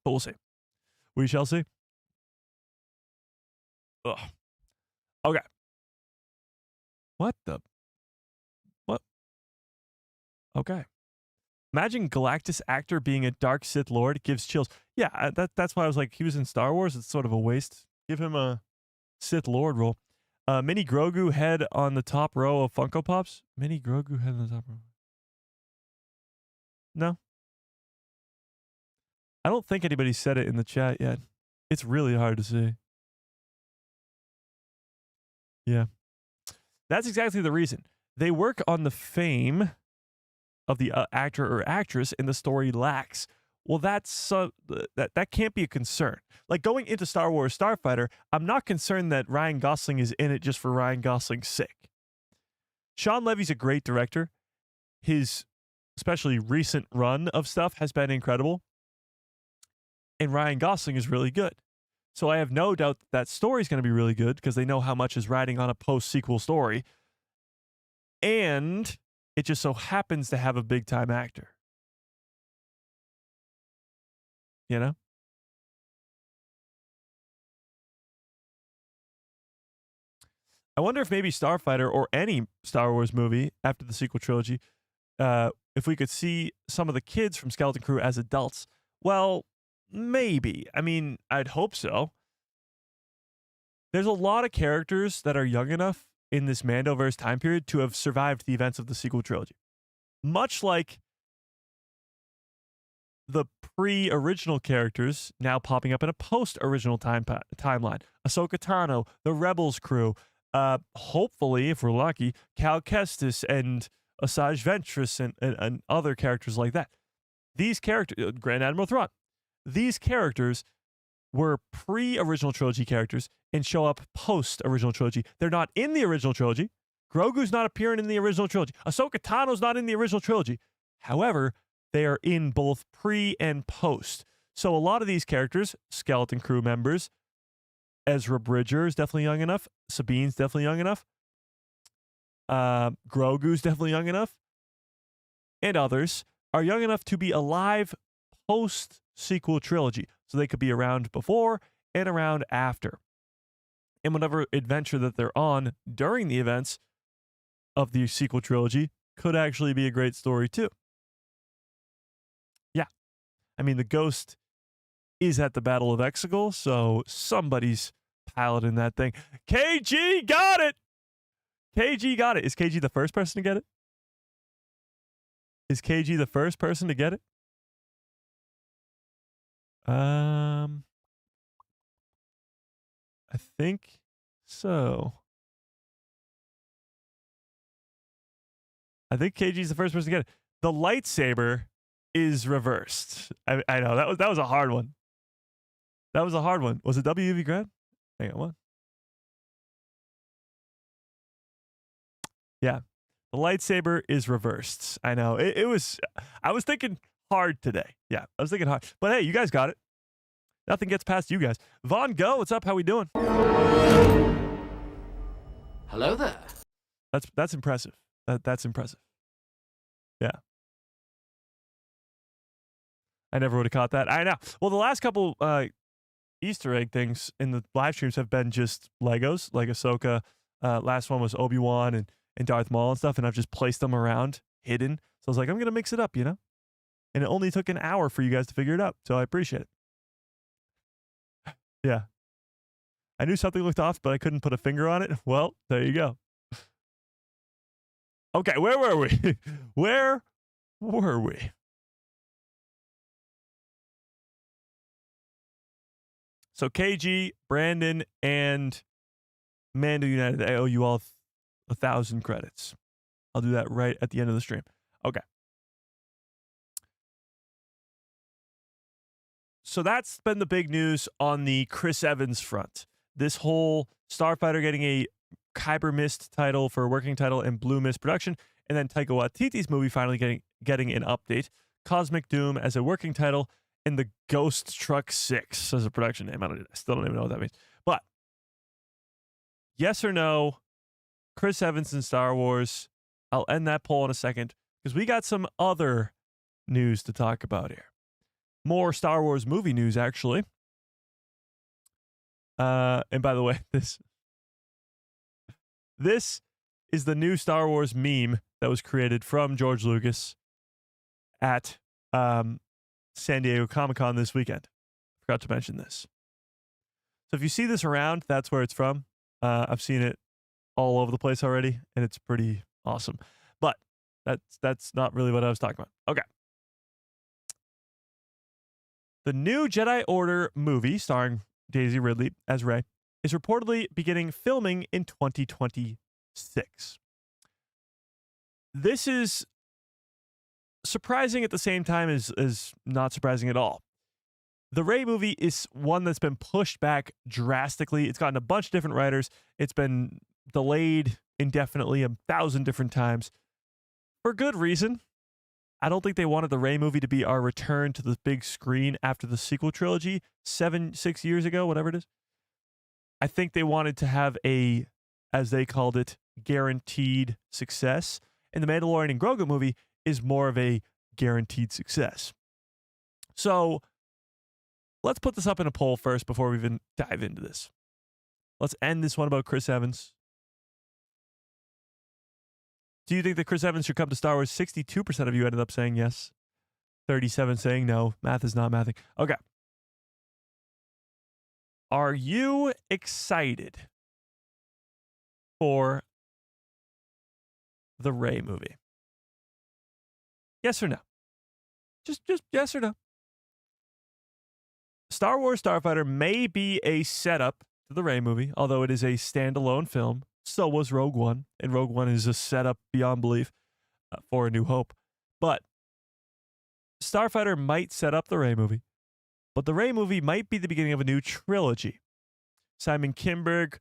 But we'll see. We shall see. Ugh. Okay. What? Okay. Imagine Galactus actor being a dark Sith Lord. Gives chills. Yeah, that's why I was like, he was in Star Wars. It's sort of a waste. Give him a Sith Lord role. Mini Grogu head on the top row of Funko Pops. Mini Grogu head on the top row. No. I don't think anybody said it in the chat yet. It's really hard to see. Yeah. That's exactly the reason. They work on the fame of the actor or actress and the story lacks. Well, that can't be a concern. Like going into Star Wars Starfighter, I'm not concerned that Ryan Gosling is in it just for Ryan Gosling's sake. Sean Levy's a great director. His especially recent run of stuff has been incredible. And Ryan Gosling is really good. So I have no doubt that story is going to be really good because they know how much is riding on a post-sequel story. And it just so happens to have a big-time actor. You know? I wonder if maybe Starfighter or any Star Wars movie after the sequel trilogy, if we could see some of the kids from Skeleton Crew as adults. Well, maybe. I mean, I'd hope so. There's a lot of characters that are young enough in this Mandoverse time period to have survived the events of the sequel trilogy. Much like the pre-original characters now popping up in a post-original timeline. Ahsoka Tano, the Rebels crew, hopefully, if we're lucky, Cal Kestis and Asajj Ventress and other characters like that. These characters, Grand Admiral Thrawn, these characters were pre-original trilogy characters and show up post-original trilogy. They're not in the original trilogy. Grogu's not appearing in the original trilogy. Ahsoka Tano's not in the original trilogy. However, they are in both pre and post. So a lot of these characters, Skeleton Crew members, Ezra Bridger is definitely young enough. Sabine's definitely young enough. Grogu's definitely young enough. And others are young enough to be alive post-sequel trilogy. So they could be around before and around after. And whatever adventure that they're on during the events of the sequel trilogy could actually be a great story too. Yeah. I mean, the Ghost is at the Battle of Exegol, so somebody's piloting that thing. KG got it! KG got it. Is KG the first person to get it? Is KG the first person to get it? I think so. I think KG's the first person to get it. The lightsaber is reversed. I know that was a hard one. That was a hard one. Was it WUV Grad? Hang on, what? Yeah. The lightsaber is reversed. I know. It was I was thinking hard today. Yeah, I was thinking hard. But hey, you guys got it. Nothing gets past you guys. Vaughn Go, what's up? How we doing? Hello there. That's impressive. That's impressive. Yeah. I never would have caught that. I know. Well, the last couple Easter egg things in the live streams have been just Legos, like Ahsoka. Last one was Obi-Wan and Darth Maul and stuff, and I've just placed them around, hidden. So I was like, I'm going to mix it up, you know? And it only took an hour for you guys to figure it out, so I appreciate it. Yeah. I knew something looked off, but I couldn't put a finger on it. Well, there you go. Okay, where were we? Where were we? So KG, Brandon, and Mando United, I owe you all 1,000 credits. I'll do that right at the end of the stream. Okay. So that's been the big news on the Chris Evans front. This whole Starfighter getting a Kyber Mist title for a working title and Blue Mist production, and then Taika Waititi's movie finally getting an update. Cosmic Doom as a working title, and the Ghost Truck 6 as a production name. I still don't even know what that means. But yes or no, Chris Evans in Star Wars. I'll end that poll in a second because we got some other news to talk about here. More Star Wars movie news, actually. And by the way, this is the new Star Wars meme that was created from George Lucas at San Diego Comic-Con this weekend. Forgot to mention this. So if you see this around, that's where it's from. I've seen it all over the place already, and it's pretty awesome. But that's not really what I was talking about. Okay. The new Jedi Order movie starring Daisy Ridley as Rey is reportedly beginning filming in 2026. This is surprising at the same time as not surprising at all. The Rey movie is one that's been pushed back drastically. It's gotten a bunch of different writers. It's been delayed indefinitely 1,000 different times for good reason. I don't think they wanted the Rey movie to be our return to the big screen after the sequel trilogy 6 years ago, whatever it is. I think they wanted to have a, as they called it, guaranteed success. And the Mandalorian and Grogu movie is more of a guaranteed success. So let's put this up in a poll first before we even dive into this. Let's end this one about Chris Evans. Do you think that Chris Evans should come to Star Wars? 62% of you ended up saying yes. 37 saying no. Math is not mathing. Okay. Are you excited for the Rey movie? Yes or no? Just yes or no. Star Wars Starfighter may be a setup to the Rey movie, although it is a standalone film. So was Rogue One, and Rogue One is a setup beyond belief for A New Hope. But Starfighter might set up the Rey movie, but the Rey movie might be the beginning of a new trilogy. Simon Kinberg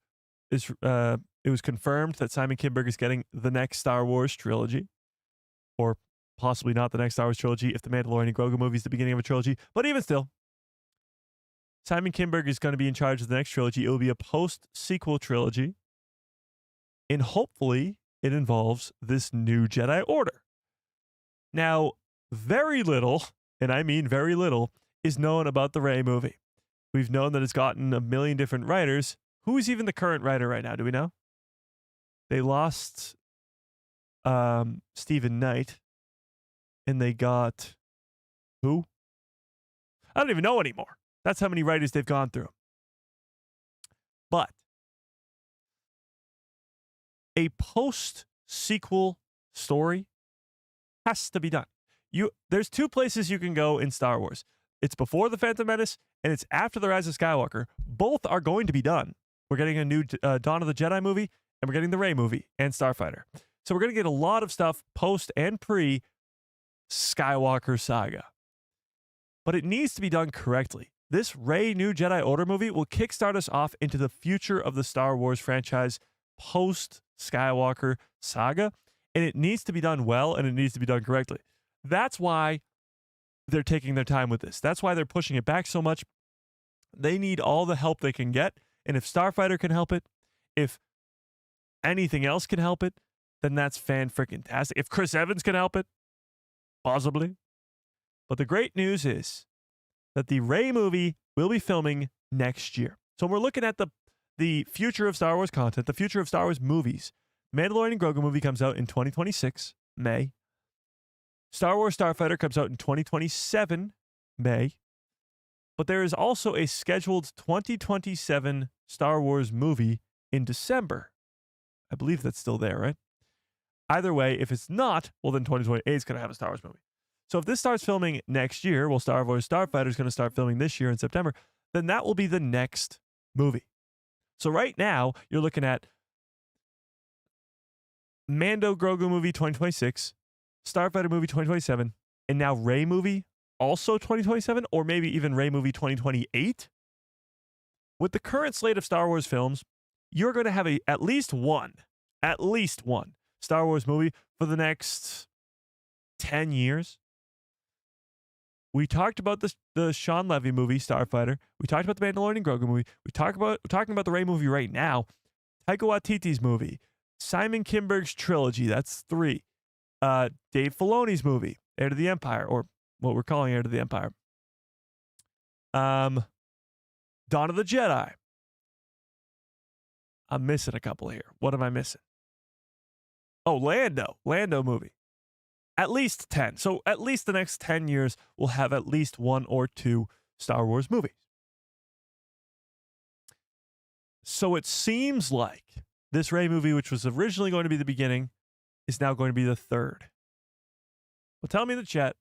is. It was confirmed that Simon Kinberg is getting the next Star Wars trilogy, or possibly not the next Star Wars trilogy if the Mandalorian and Grogu movie is the beginning of a trilogy. But even still, Simon Kinberg is going to be in charge of the next trilogy. It will be a post-sequel trilogy. And hopefully it involves this new Jedi Order. Now, very little, and I mean very little, is known about the Rey movie. We've known that it's gotten a million different writers. Who is even the current writer right now? Do we know? They lost Stephen Knight, and they got who? I don't even know anymore. That's how many writers they've gone through. But a post-sequel story has to be done. There's two places you can go in Star Wars. It's before The Phantom Menace, and it's after The Rise of Skywalker. Both are going to be done. We're getting a new Dawn of the Jedi movie, and we're getting the Rey movie and Starfighter. So we're going to get a lot of stuff post and pre Skywalker saga. But it needs to be done correctly. This Rey New Jedi Order movie will kickstart us off into the future of the Star Wars franchise post Skywalker saga, and it needs to be done well, and it needs to be done correctly. That's why they're taking their time with this. That's why they're pushing it back so much. They need all the help they can get, and if Starfighter can help it, if anything else can help it, then that's fan-freaking-tastic. If Chris Evans can help it, possibly. But the great news is that the Rey movie will be filming next year. So when we're looking at the future of Star Wars content, the future of Star Wars movies, Mandalorian and Grogu movie comes out in 2026, May. Star Wars Starfighter comes out in 2027, May. But there is also a scheduled 2027 Star Wars movie in December. I believe that's still there, right? Either way, if it's not, well, then 2028 is going to have a Star Wars movie. So if this starts filming next year, well, Star Wars Starfighter is going to start filming this year in September, then that will be the next movie. So right now, you're looking at Mando Grogu movie 2026, Starfighter movie 2027, and now Rey movie also 2027, or maybe even Rey movie 2028. With the current slate of Star Wars films, you're going to have at least one Star Wars movie for the next 10 years. We talked about the Sean Levy movie, Starfighter. We talked about the Mandalorian and Grogu movie. We're talking about the Rey movie right now. Taika Waititi's movie. Simon Kinberg's trilogy. That's 3. Dave Filoni's movie, Heir to the Empire, or what we're calling Heir to the Empire. Dawn of the Jedi. I'm missing a couple here. What am I missing? Oh, Lando movie. At least 10. So at least the next 10 years, we'll have at least 1 or 2 Star Wars movies. So it seems like this Rey movie, which was originally going to be the beginning, is now going to be the 3rd. Well, tell me in the chat,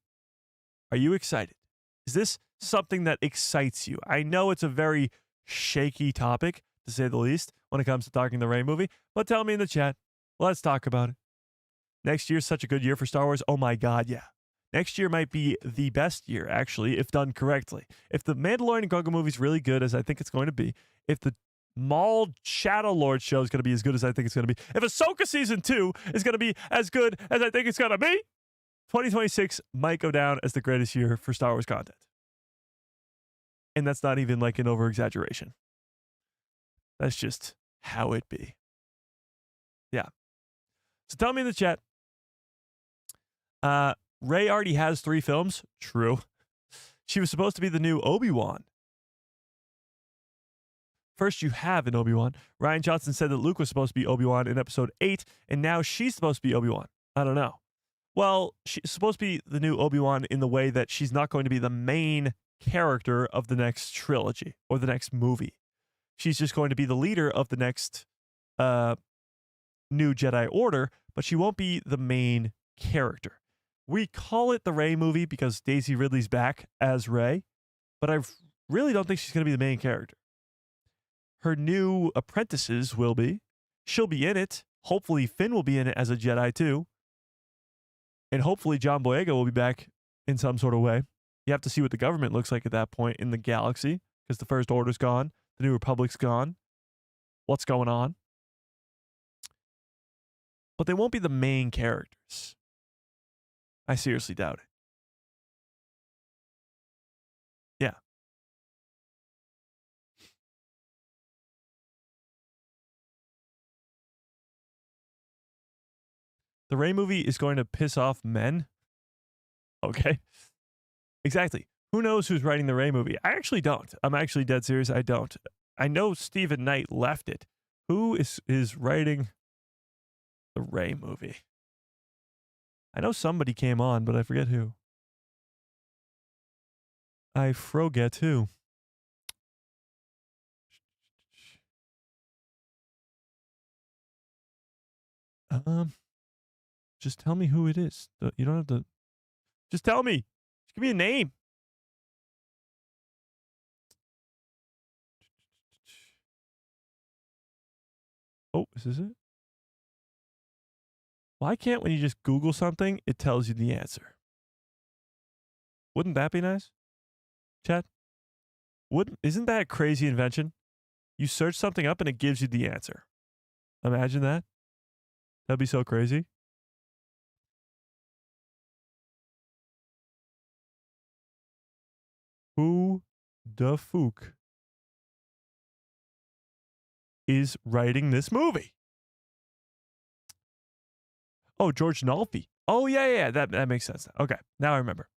are you excited? Is this something that excites you? I know it's a very shaky topic, to say the least, when it comes to talking the Rey movie, but tell me in the chat. Let's talk about it. Next year's such a good year for Star Wars. Oh my God, yeah. Next year might be the best year, actually, if done correctly. If the Mandalorian and Grogu movie is really good, as I think it's going to be, if the Maul Shadow Lord show is going to be as good as I think it's going to be, if Ahsoka Season 2 is going to be as good as I think it's going to be, 2026 might go down as the greatest year for Star Wars content. And that's not even like an over-exaggeration. That's just how it be. Yeah. So tell me in the chat. Rey already has 3 films. True. She was supposed to be the new Obi-Wan. First, you have an Obi-Wan. Ryan Johnson said that Luke was supposed to be Obi-Wan in episode 8, and now she's supposed to be Obi-Wan. I don't know. Well, she's supposed to be the new Obi-Wan in the way that she's not going to be the main character of the next trilogy or the next movie. She's just going to be the leader of the next new Jedi Order, but she won't be the main character. We call it the Rey movie because Daisy Ridley's back as Rey, but I really don't think she's going to be the main character. Her new apprentices will be. She'll be in it. Hopefully Finn will be in it as a Jedi too. And hopefully John Boyega will be back in some sort of way. You have to see what the government looks like at that point in the galaxy, because the First Order's gone. The New Republic's gone. What's going on? But they won't be the main characters. I seriously doubt it. Yeah. The Rey movie is going to piss off men. Okay. Exactly. Who knows who's writing the Rey movie? I actually don't. I'm actually dead serious. I don't. I know Stephen Knight left it. Who is writing the Rey movie? I know somebody came on, but I forget who. I forget who. Just tell me who it is. You don't have to. Just tell me. Just give me a name. Oh, is this it? Why can't when you just Google something, it tells you the answer? Wouldn't that be nice? Chat? Isn't that a crazy invention? You search something up and it gives you the answer. Imagine that. That'd be so crazy. Who the fuck is writing this movie? Oh, George Nolfi. Oh, yeah. That makes sense. Okay, now I remember.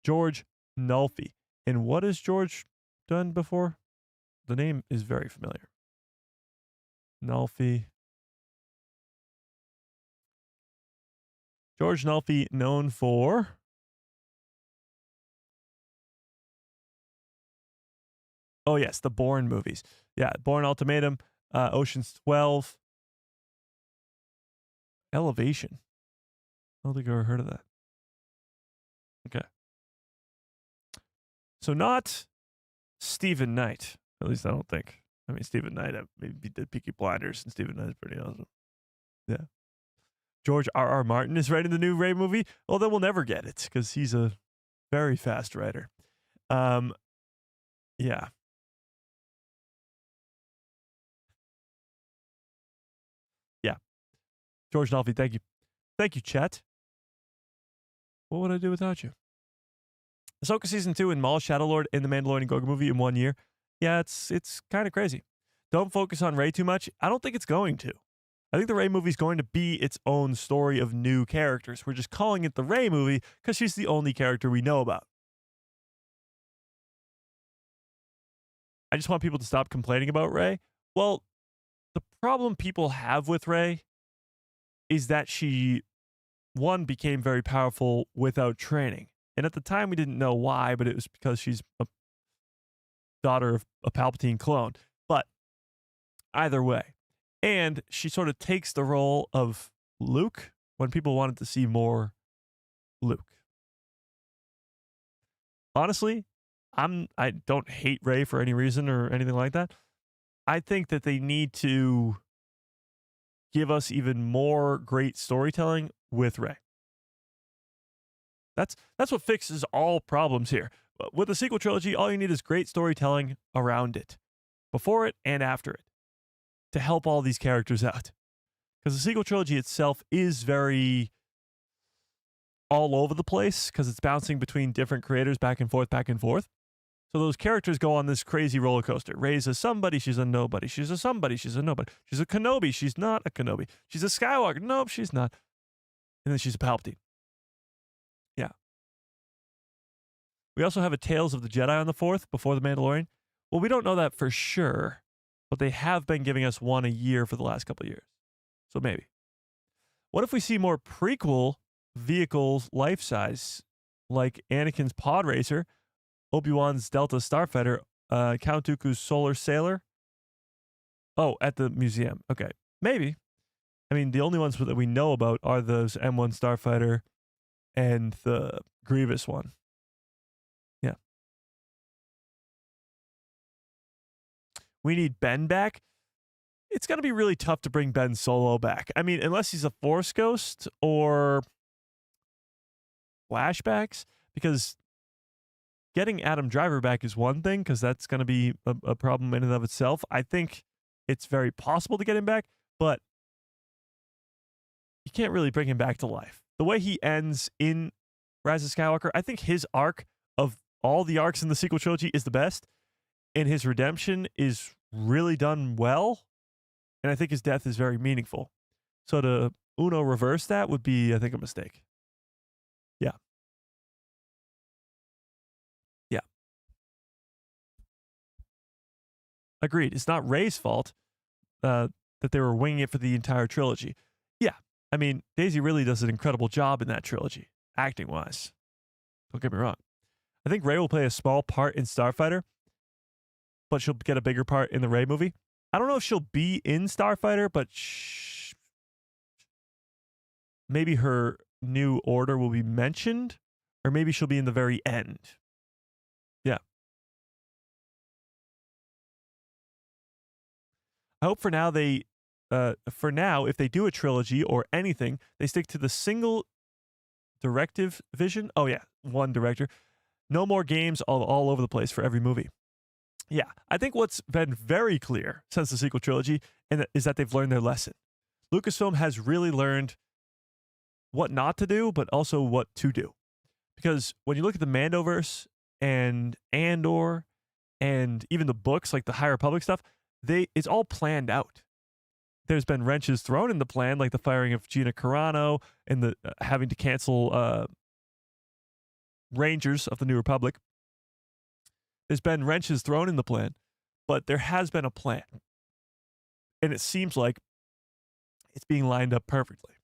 George Nolfi. And what has George done before? The name is very familiar. Nolfi. George Nolfi, known for... Oh, yes, the Bourne movies. Yeah, Bourne Ultimatum, Ocean's 12, Elevation. I don't think I've ever heard of that. Okay. So not Stephen Knight. At least I don't think. I mean, Stephen Knight maybe did Peaky Blinders, and Stephen Knight is pretty awesome. Yeah. George R.R. Martin is writing the new Rey movie. Well, then we'll never get it, because he's a very fast writer. Yeah. George Nolfi, thank you. Thank you, chat. What would I do without you? Ahsoka Season 2 and Maul Shadowlord in the Mandalorian Grogu movie in 1 year. Yeah, it's kind of crazy. Don't focus on Rey too much. I don't think it's going to. I think the Rey movie is going to be its own story of new characters. We're just calling it the Rey movie because she's the only character we know about. I just want people to stop complaining about Rey. Well, the problem people have with Rey is that she, one, became very powerful without training. And at the time, we didn't know why, but it was because she's a daughter of a Palpatine clone. But either way. And she sort of takes the role of Luke when people wanted to see more Luke. Honestly, I don't hate Rey for any reason or anything like that. I think that they need to give us even more great storytelling with Rey. That's what fixes all problems here. With the sequel trilogy, all you need is great storytelling around it, before it and after it. to help all these characters out. Because the sequel trilogy itself is very all over the place because it's bouncing between different creators back and forth, back and forth. So those characters go on this crazy roller coaster. Rey's a somebody, she's a nobody. She's a somebody, she's a nobody. She's a Kenobi, she's not a Kenobi. She's a Skywalker, nope, she's not. And then she's a Palpatine. Yeah. We also have a Tales of the Jedi on the 4th before The Mandalorian. Well, we don't know that for sure, but they have been giving us one a year for the last couple of years. So maybe. What if we see more prequel vehicles life-size, like Anakin's pod racer, Obi-Wan's Delta Starfighter, Count Dooku's Solar Sailor? Oh, at the museum. Okay, maybe. I mean, the only ones that we know about are those M1 Starfighter and the Grievous one. Yeah. We need Ben back. It's going to be really tough to bring Ben Solo back. I mean, unless he's a Force ghost or flashbacks, because getting Adam Driver back is one thing, because that's going to be a problem in and of itself. I think it's very possible to get him back, but you can't really bring him back to life. The way he ends in Rise of Skywalker, I think his arc of all the arcs in the sequel trilogy is the best, and his redemption is really done well, and I think his death is very meaningful. So to reverse that would be, I think, a mistake. Yeah. Yeah. Agreed. It's not Rey's fault that they were winging it for the entire trilogy. Yeah. I mean, Daisy really does an incredible job in that trilogy, acting-wise. Don't get me wrong. I think Rey will play a small part in Starfighter, but she'll get a bigger part in the Rey movie. I don't know if she'll be in Starfighter, but maybe her new order will be mentioned, or maybe she'll be in the very end. Yeah. I hope for now if they do a trilogy or anything, they stick to the single directive vision. Oh yeah, one director. No more games all over the place for every movie. Yeah, I think what's been very clear since the sequel trilogy is that they've learned their lesson. Lucasfilm has really learned what not to do, but also what to do. Because when you look at the Mandoverse and Andor and even the books, like the High Republic stuff, it's all planned out. There's been wrenches thrown in the plan, like the firing of Gina Carano and the having to cancel Rangers of the New Republic. There's been wrenches thrown in the plan, but there has been a plan. And it seems like it's being lined up perfectly.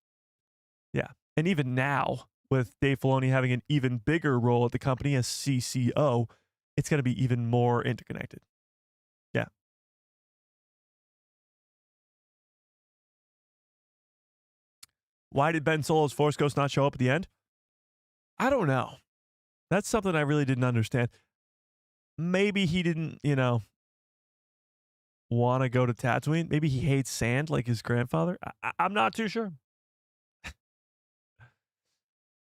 Yeah. And even now, with Dave Filoni having an even bigger role at the company as CCO, it's going to be even more interconnected. Yeah. Why did Ben Solo's Force Ghost not show up at the end? I don't know. That's something I really didn't understand. Maybe he didn't, want to go to Tatooine. Maybe he hates sand like his grandfather. I'm not too sure.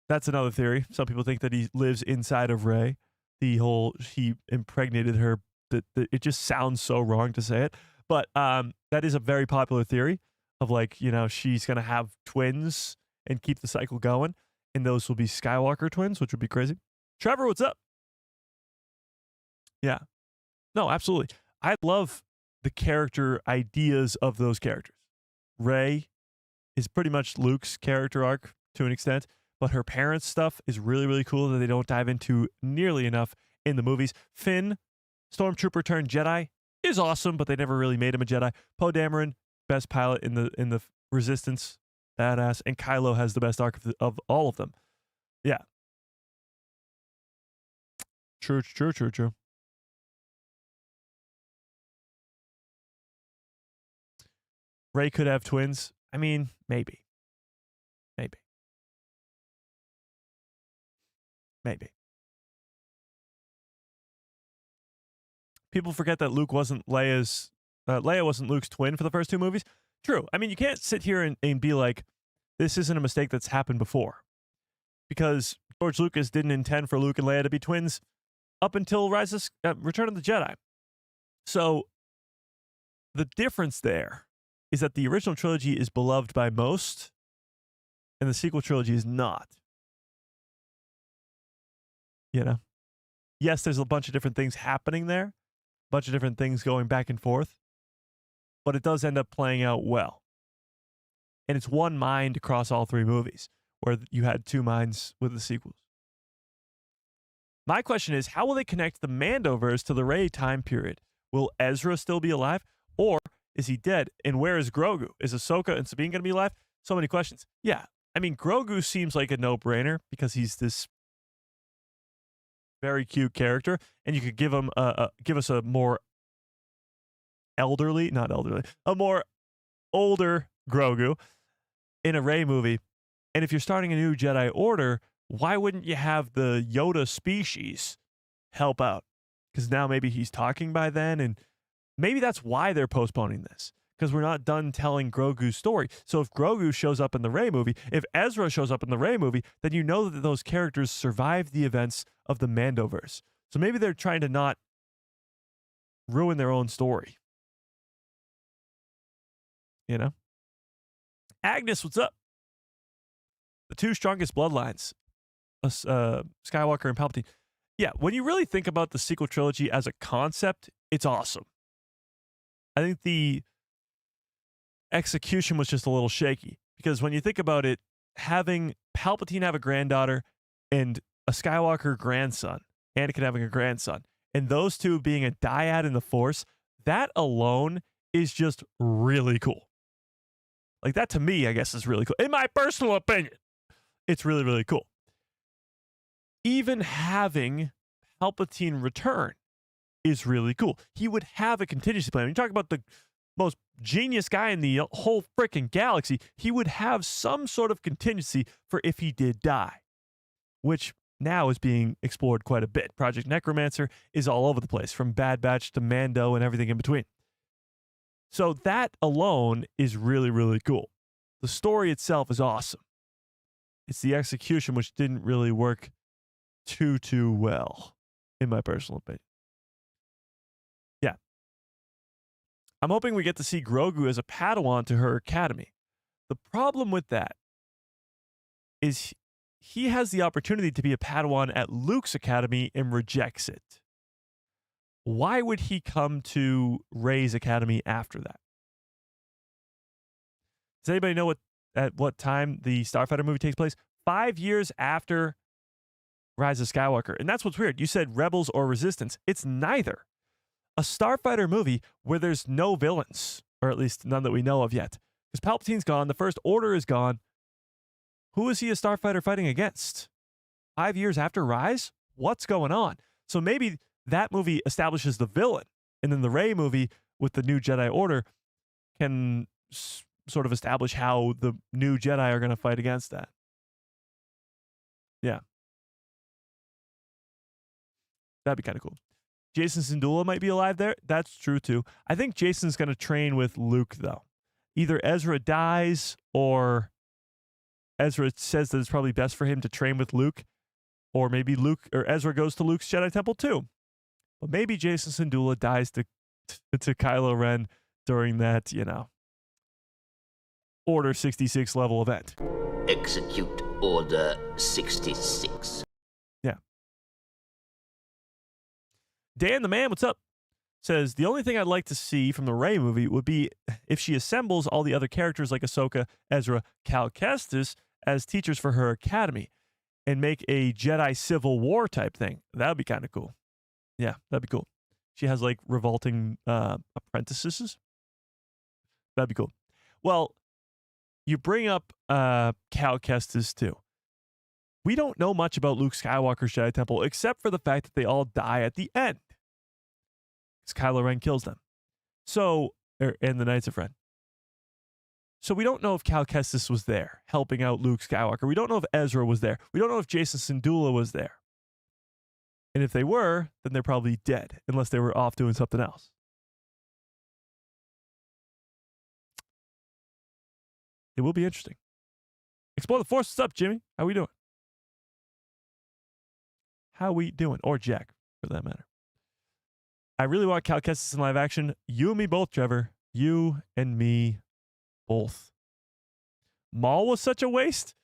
That's another theory. Some people think that he lives inside of Rey. He impregnated her. That it just sounds so wrong to say it. But that is a very popular theory of she's going to have twins and keep the cycle going. And those will be Skywalker twins, which would be crazy. Trevor, what's up? Yeah. No, absolutely. I love the character ideas of those characters. Rey is pretty much Luke's character arc to an extent, but her parents' stuff is really, really cool that they don't dive into nearly enough in the movies. Finn, Stormtrooper turned Jedi, is awesome, but they never really made him a Jedi. Poe Dameron, best pilot in the Resistance, badass, and Kylo has the best arc of all of them. Yeah. True. Rey could have twins. I mean, maybe. People forget that Leia wasn't Luke's twin for the first two movies. True. I mean, you can't sit here and be like, this isn't a mistake that's happened before. Because George Lucas didn't intend for Luke and Leia to be twins up until Return of the Jedi. So The difference there is that the original trilogy is beloved by most, and the sequel trilogy is not. You know? Yes, there's a bunch of different things happening there, a bunch of different things going back and forth, but it does end up playing out well. And it's one mind across all three movies, where you had two minds with the sequels. My question is, how will they connect the Mandoverse to the Rey time period? Will Ezra still be alive, or is he dead? And where is Grogu? Is Ahsoka and Sabine going to be alive? So many questions. Yeah, I mean, Grogu seems like a no-brainer because he's this very cute character, and you could give him give us a more a more older Grogu in a Rey movie. And if you're starting a new Jedi Order, why wouldn't you have the Yoda species help out? Because now maybe he's talking by then, and maybe that's why they're postponing this, because we're not done telling Grogu's story. So if Grogu shows up in the Rey movie, if Ezra shows up in the Rey movie, then you know that those characters survived the events of the Mandoverse. So maybe they're trying to not ruin their own story. You know? Agnes, what's up? The two strongest bloodlines, Skywalker and Palpatine. Yeah, when you really think about the sequel trilogy as a concept, it's awesome. I think the execution was just a little shaky, because when you think about it, having Palpatine have a granddaughter and a Skywalker grandson, Anakin having a grandson, and those two being a dyad in the Force, that alone is just really cool. Like, that to me, I guess, is really cool. In my personal opinion, it's really, really cool. Even having Palpatine return is really cool. He would have a contingency plan. When you talk about the most genius guy in the whole freaking galaxy, he would have some sort of contingency for if he did die, which now is being explored quite a bit. Project Necromancer is all over the place, from Bad Batch to Mando and everything in between. So that alone is really, really cool. The story itself is awesome. It's the execution which didn't really work too well, in my personal opinion. Yeah. I'm hoping we get to see Grogu as a Padawan to her academy. The problem with that is he has the opportunity to be a Padawan at Luke's academy and rejects it. Why would he come to Rey's academy after that? Does anybody know at what time the Starfighter movie takes place? 5 years after Rise of Skywalker. And that's what's weird. You said Rebels or Resistance. It's neither. A Starfighter movie where there's no villains, or at least none that we know of yet. Because Palpatine's gone, the First Order is gone. Who is he a Starfighter fighting against? 5 years after Rise? What's going on? So maybe that movie establishes the villain, and then the Rey movie with the new Jedi Order can sort of establish how the new Jedi are going to fight against that. Yeah. That'd be kind of cool. Jason Syndulla might be alive there. That's true too. I think Jason's going to train with Luke, though. Either Ezra dies, or Ezra says that it's probably best for him to train with Luke, or maybe Luke or Ezra goes to Luke's Jedi Temple too. But maybe Jason Syndulla dies to Kylo Ren during that, Order 66 level event. Execute Order 66. Yeah. Dan the Man, what's up? Says, the only thing I'd like to see from the Rey movie would be if she assembles all the other characters like Ahsoka, Ezra, Cal Kestis as teachers for her academy and make a Jedi Civil War type thing. That would be kind of cool. Yeah, that'd be cool. She has like revolting apprentices. That'd be cool. Well, you bring up Cal Kestis too. We don't know much about Luke Skywalker's Jedi Temple except for the fact that they all die at the end. Because Kylo Ren kills them. So, and the Knights of Ren. So we don't know if Cal Kestis was there helping out Luke Skywalker. We don't know if Ezra was there. We don't know if Jason Syndulla was there. And if they were, then they're probably dead, unless they were off doing something else. It will be interesting. Explore the Force. What's up, Jimmy? How we doing? How we doing? Or Jack, for that matter. I really want Cal Kestis in live action. You and me both, Trevor. You and me both. Maul was such a waste?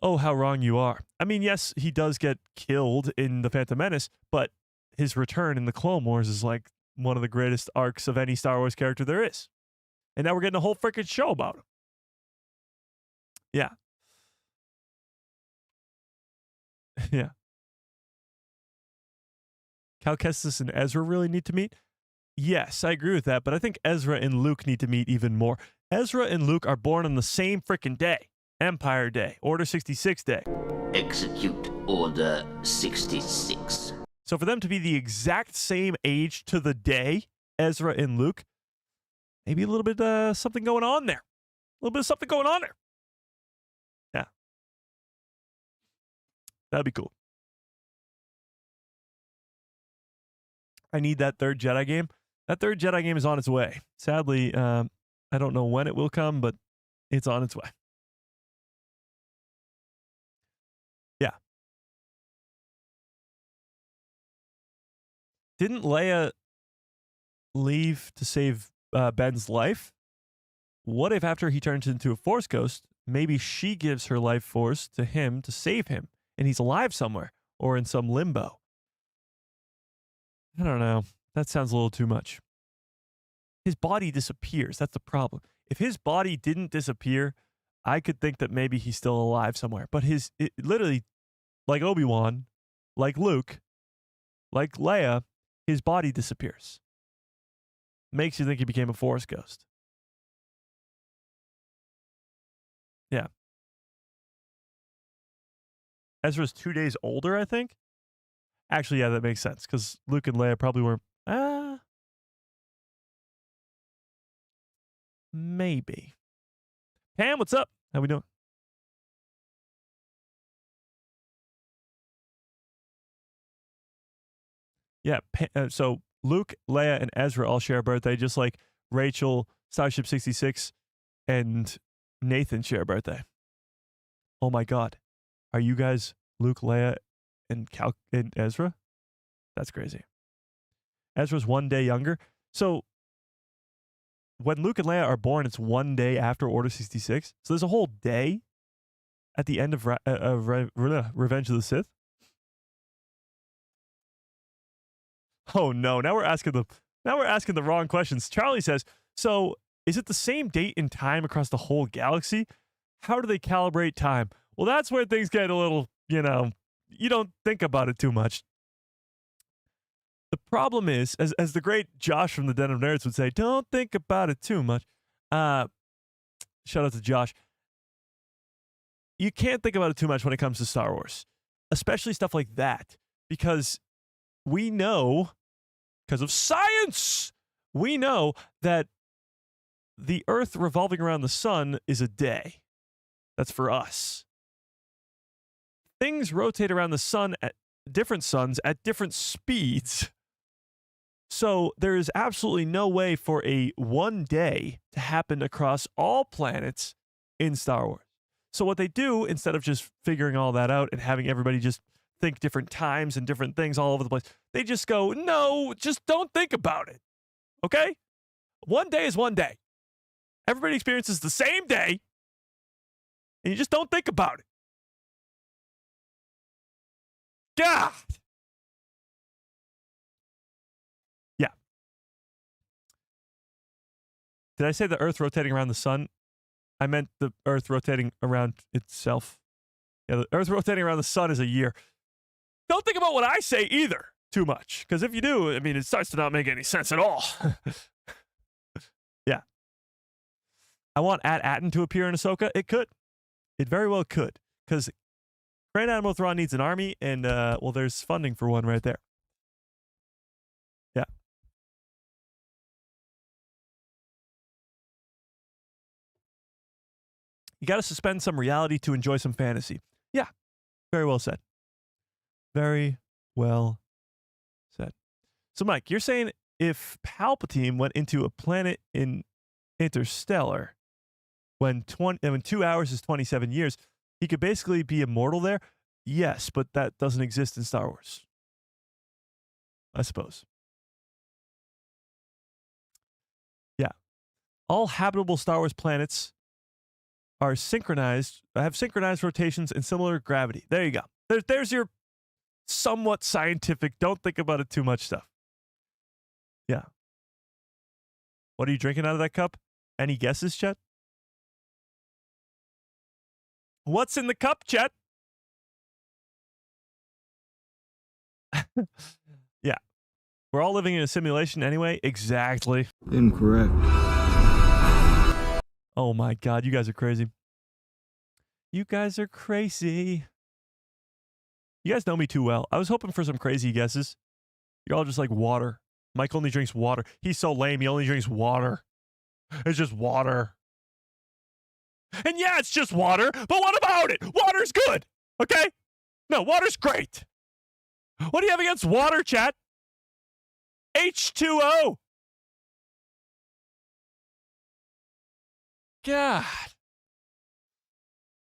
Oh, how wrong you are. I mean, yes, he does get killed in The Phantom Menace, but his return in the Clone Wars is like one of the greatest arcs of any Star Wars character there is. And now we're getting a whole freaking show about him. Yeah. Yeah. Cal Kestis and Ezra really need to meet? Yes, I agree with that, but I think Ezra and Luke need to meet even more. Ezra and Luke are born on the same freaking day. Empire Day, Order 66 Day. Execute Order 66. So for them to be the exact same age to the day, Ezra and Luke, maybe a little bit something going on there. A little bit of something going on there. Yeah. That'd be cool. I need that third Jedi game. That third Jedi game is on its way. Sadly, I don't know when it will come, but it's on its way. Yeah. Didn't Leia leave to save Ben's life? What if after he turns into a Force ghost, maybe she gives her life force to him to save him, and he's alive somewhere or in some limbo? I don't know. That sounds a little too much. His body disappears. That's the problem. If his body didn't disappear, I could think that maybe he's still alive somewhere. But literally, like Obi-Wan, like Luke, like Leia, his body disappears. Makes you think he became a Force ghost. Yeah. Ezra's 2 days older, I think. Actually, yeah, that makes sense because Luke and Leia probably weren't. Maybe. Pam, what's up? How we doing? Yeah, so Luke, Leia, and Ezra all share a birthday, just like Rachel, Starship 66, and Nathan share a birthday. Oh my God. Are you guys Luke, Leia, and Ezra? That's crazy. Ezra's 1 day younger. So when Luke and Leia are born, it's 1 day after Order 66. So there's a whole day at the end of Revenge of the Sith. Oh no! Now we're asking the wrong questions. Charlie says, "So is it the same date and time across the whole galaxy? How do they calibrate time?" Well, that's where things get a little, you don't think about it too much. The problem is, as the great Josh from the Den of Nerds would say, don't think about it too much. Shout out to Josh. You can't think about it too much when it comes to Star Wars, especially stuff like that, because we know, because of science, we know that the Earth revolving around the sun is a day. That's for us. Things rotate around the sun at different suns at different speeds. So there is absolutely no way for a 1 day to happen across all planets in Star Wars. So what they do, instead of just figuring all that out and having everybody just think different times and different things all over the place, they just go, no, just don't think about it. Okay? 1 day is 1 day. Everybody experiences the same day, and you just don't think about it. God! Yeah. Did I say the Earth rotating around the sun? I meant the Earth rotating around itself. Yeah, the Earth rotating around the sun is a year. Don't think about what I say either too much, because if you do, I mean, it starts to not make any sense at all. Yeah. I want Atten to appear in Ahsoka. It could. It very well could, because Grand Admiral Thrawn needs an army, and, well, there's funding for one right there. Yeah. You got to suspend some reality to enjoy some fantasy. Yeah. Very well said. Very well said. So, Mike, you're saying if Palpatine went into a planet in Interstellar when 2 hours is 27 years, he could basically be immortal there? Yes, but that doesn't exist in Star Wars, I suppose. Yeah. All habitable Star Wars planets are synchronized, have synchronized rotations and similar gravity. There you go. There's your somewhat scientific, don't think about it too much stuff. Yeah. What are you drinking out of that cup? Any guesses, Chet? What's in the cup, Chet? Yeah. We're all living in a simulation anyway. Exactly. Incorrect. Oh my God, you guys are crazy. You guys are crazy. You guys know me too well. I was hoping for some crazy guesses. You're all just like water. Mike only drinks water. He's so lame. He only drinks water. It's just water. And yeah, it's just water, but what about it? Water's good, okay? No, water's great. What do you have against water, chat? H2O. God.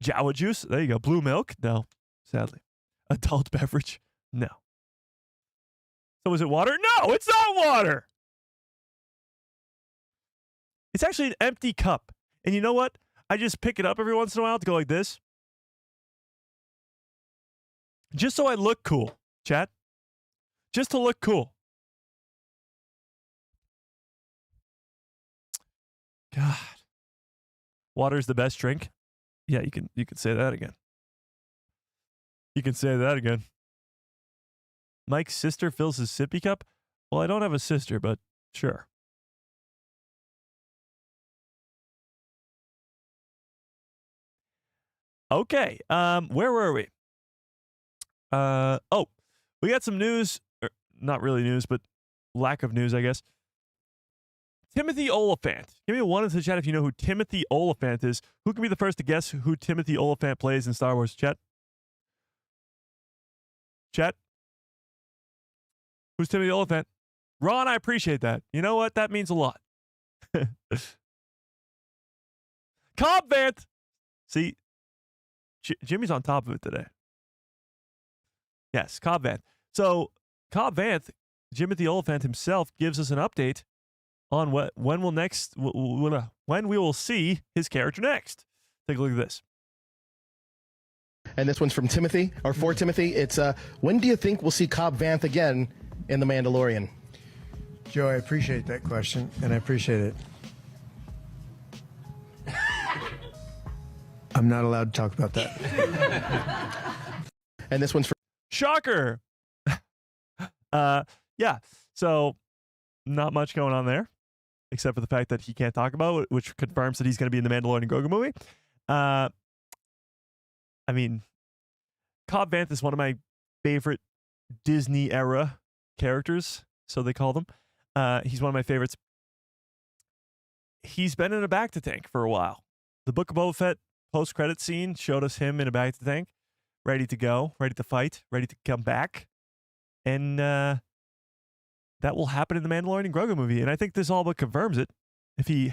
Jawa juice. There you go. Blue milk. No, sadly. Adult beverage. No. So is it water? No, it's not water. It's actually an empty cup. And you know what? I just pick it up every once in a while to go like this. Just so I look cool, chat. Just to look cool. God. Water's the best drink? Yeah, you can say that again. You can say that again. Mike's sister fills his sippy cup? Well, I don't have a sister, but sure. Okay, where were we? Oh, we got some news. Not really news, but lack of news, I guess. Timothy Oliphant. Give me a 1 in the chat if you know who Timothy Oliphant is. Who can be the first to guess who Timothy Oliphant plays in Star Wars? Chat? Chat? Who's Timothy Oliphant? Ron, I appreciate that. You know what? That means a lot. Cobb Vanth. See, Jimmy's on top of it today. Yes, Cobb Vanth. So, Cobb Vanth, Timothy Oliphant himself, gives us an update on when we will see his character next. Take a look at this. And this one's from Timothy, or for Timothy. It's, when do you think we'll see Cobb Vanth again in The Mandalorian? Joe, I appreciate that question, and I appreciate it. I'm not allowed to talk about that. And this one's for... Shocker! Yeah, so not much going on there, except for the fact that he can't talk about it, which confirms that he's going to be in the Mandalorian Grogu movie. I mean, Cobb Vanth is one of my favorite Disney era characters, so they call them. He's one of my favorites. He's been in a Bacta-tank for a while. The Book of Boba Fett post-credit scene showed us him in a Bacta-tank, ready to go, ready to fight, ready to come back. And that will happen in the Mandalorian Grogu movie. And I think this all but confirms it. If he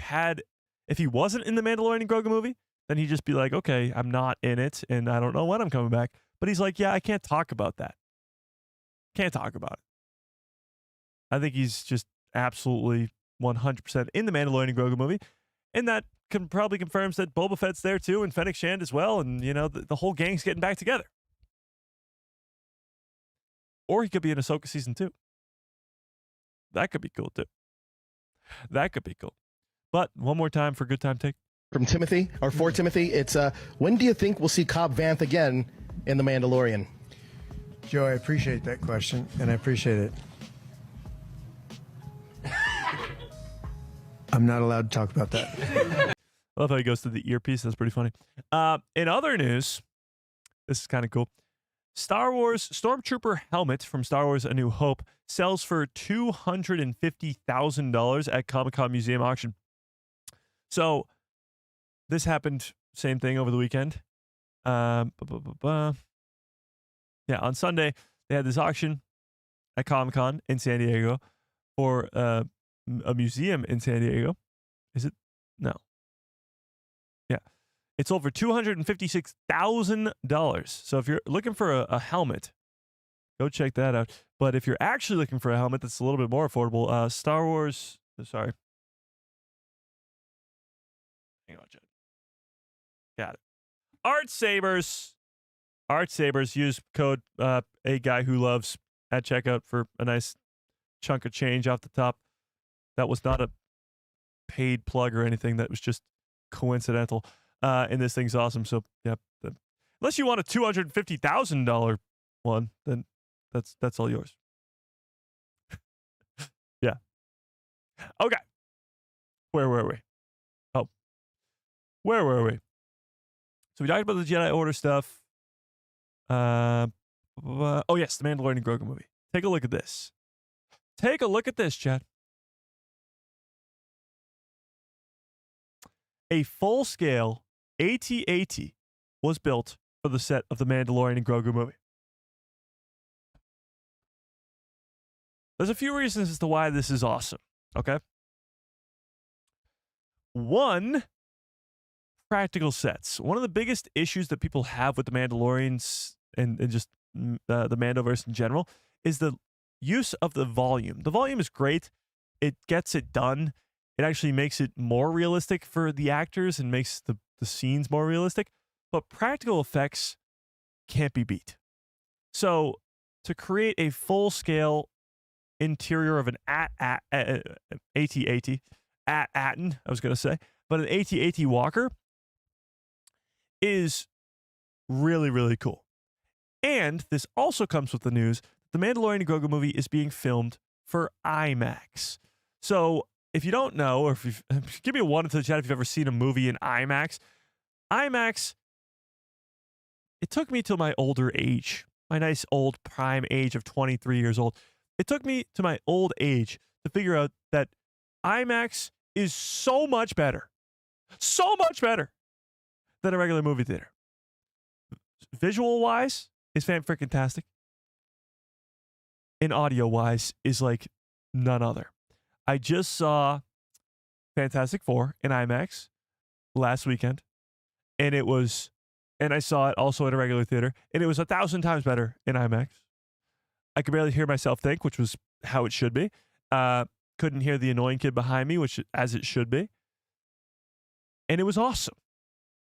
wasn't in the Mandalorian Grogu movie, then he'd just be like, okay, I'm not in it, and I don't know when I'm coming back. But he's like, yeah, I can't talk about that. Can't talk about it. I think he's just absolutely 100% in the Mandalorian Grogu movie. And that probably confirms that Boba Fett's there too, and Fennec Shand as well, and, you know, the whole gang's getting back together. Or he could be in Ahsoka Season 2. That could be cool too. That could be cool. But one more time for good time take. From Timothy, or for Timothy, it's, when do you think we'll see Cobb Vanth again in The Mandalorian? Joe, I appreciate that question, and I appreciate it. I'm not allowed to talk about that. I love how he goes to the earpiece. That's pretty funny. In other news, this is kind of cool. Star Wars Stormtrooper helmet from Star Wars A New Hope sells for $250,000 at Comic-Con Museum auction. So this happened, same thing over the weekend. Yeah, on Sunday, they had this auction at Comic-Con in San Diego for a museum in San Diego. Is it? No. Yeah. It's over $256,000. So if you're looking for a helmet, go check that out. But if you're actually looking for a helmet that's a little bit more affordable, talking about, Jed. Got it. Art Sabers. Art Sabers. Use code a guy who loves at checkout for a nice chunk of change off the top. That was not a paid plug or anything. That was just coincidental. And this thing's awesome. So, yeah. Unless you want a $250,000 one, then that's all yours. Yeah. Okay. Where were we? Oh. Where were we? So we talked about the Jedi Order stuff. Oh, yes, the Mandalorian and Grogu movie. Take a look at this. Take a look at this, Chad. A full-scale AT-AT was built for the set of the Mandalorian and Grogu movie. There's a few reasons as to why this is awesome, okay? One, practical sets. One of the biggest issues that people have with the Mandalorians and just the Mandoverse in general is the use of the volume. The volume is great. It gets it done. It actually makes it more realistic for the actors and makes the scenes more realistic. But practical effects can't be beat. So to create a full-scale interior of an AT-AT, I was going to say, but an AT-AT walker is really, really cool. And this also comes with the news that the Mandalorian and Grogu movie is being filmed for IMAX. So if you don't know, or if you've, give me a 1 into the chat if you've ever seen a movie in IMAX. IMAX, it took me till my older age, my nice old prime age of 23 years old. It took me to my old age to figure out that IMAX is so much better than a regular movie theater. Visual-wise, is fan-freaking-tastic. And audio-wise, is like none other. I just saw Fantastic Four in IMAX last weekend, and I saw it also in a regular theater, and it was 1,000 times better in IMAX. I could barely hear myself think, which was how it should be. Couldn't hear the annoying kid behind me, which as it should be. And it was awesome.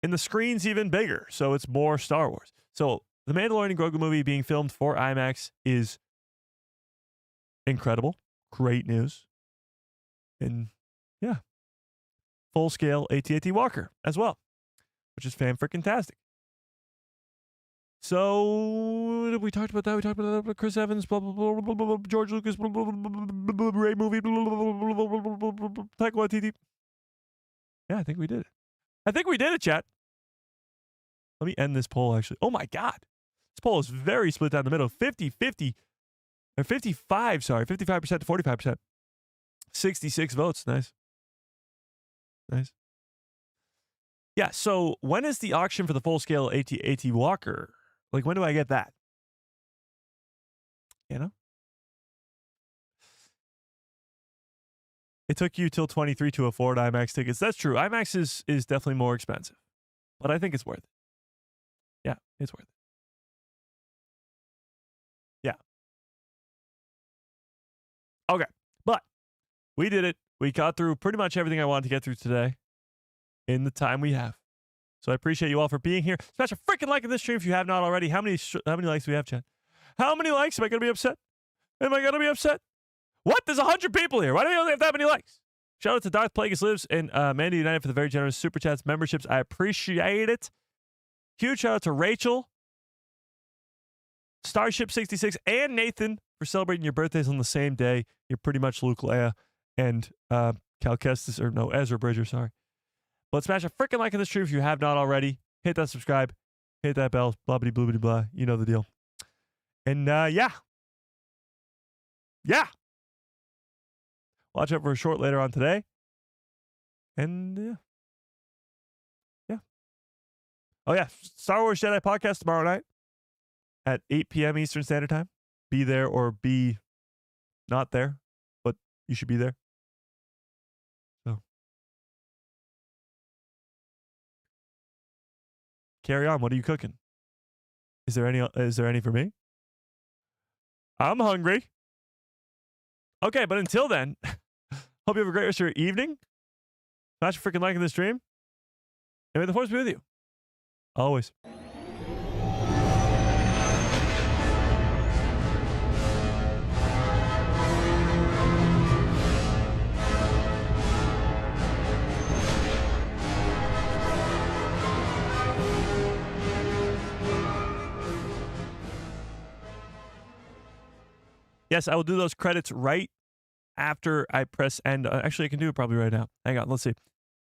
And the screen's even bigger, so it's more Star Wars. So the Mandalorian and Grogu movie being filmed for IMAX is incredible. Great news. And yeah, full-scale AT-AT Walker as well, which is fan-freaking-tastic. So we talked about that. We talked about Chris Evans, blah, blah, blah, blah, blah, blah, George Lucas, blah, blah, blah, blah, blah, Ray movie, blah, blah, blah, blah, blah, blah, blah, blah, Taika Waititi. Yeah, I think we did it, chat. Let me end this poll, actually. Oh, my God. This poll is very split down the middle. 50-50, or 55, sorry, 55% to 45%. 66 votes. Nice. Yeah, so when is the auction for the full-scale AT-AT Walker? Like, when do I get that? You know? It took you till 23 to afford IMAX tickets. That's true. IMAX is definitely more expensive. But I think it's worth it. Yeah, it's worth it. Yeah. Okay. But we did it. We got through pretty much everything I wanted to get through today in the time we have. So I appreciate you all for being here. Smash a freaking like in this stream if you have not already. How many likes do we have, Chad? How many likes? Am I going to be upset? What? There's 100 people here. Why do we only have that many likes? Shout out to Darth Plagueis Lives and Mandy United for the very generous super chats, memberships. I appreciate it. Huge shout out to Rachel, Starship66, and Nathan for celebrating your birthdays on the same day. You're pretty much Luke Leia and Cal Kestis, or no, Ezra Bridger, sorry. But smash a freaking like in the stream if you have not already. Hit that subscribe. Hit that bell. Blah, blah, blah, blah, blah. You know the deal. And yeah. Watch out for a short later on today. And yeah. Oh yeah, Star Wars Jedi podcast tomorrow night at 8 p.m. Eastern Standard Time. Be there or be not there, but you should be there. So carry on. What are you cooking? Is there any for me? I'm hungry. Okay, but until then, hope you have a great rest of your evening. Smash a freaking like in this stream. And may the force be with you. Always. Yes, I will do those credits right after I press end. Actually, I can do it probably right now. Hang on, let's see.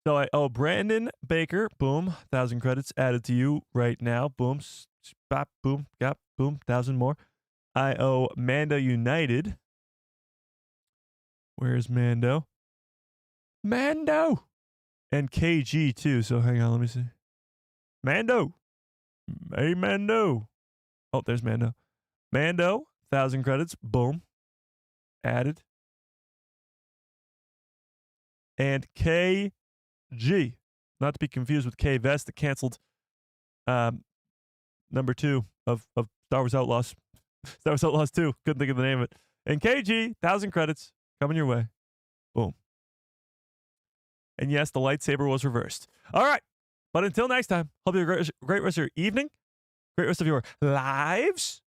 So I owe Brandon Baker, boom, 1,000 credits added to you right now. Boom, bop, boom, gap, boom, 1,000 more. I owe Mando United. Where's Mando? Mando! And KG too, so hang on, let me see. Mando! Hey, Mando! Oh, there's Mando. Mando, 1,000 credits, boom, added. And KG, not to be confused with K Vest, the canceled number 2 of Star Wars Outlaws. Star Wars Outlaws 2. Couldn't think of the name of it. And KG, 1,000 credits coming your way. Boom. And yes, the lightsaber was reversed. All right. But until next time, hope you have a great rest of your evening, great rest of your lives,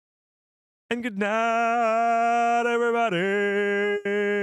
and good night, everybody.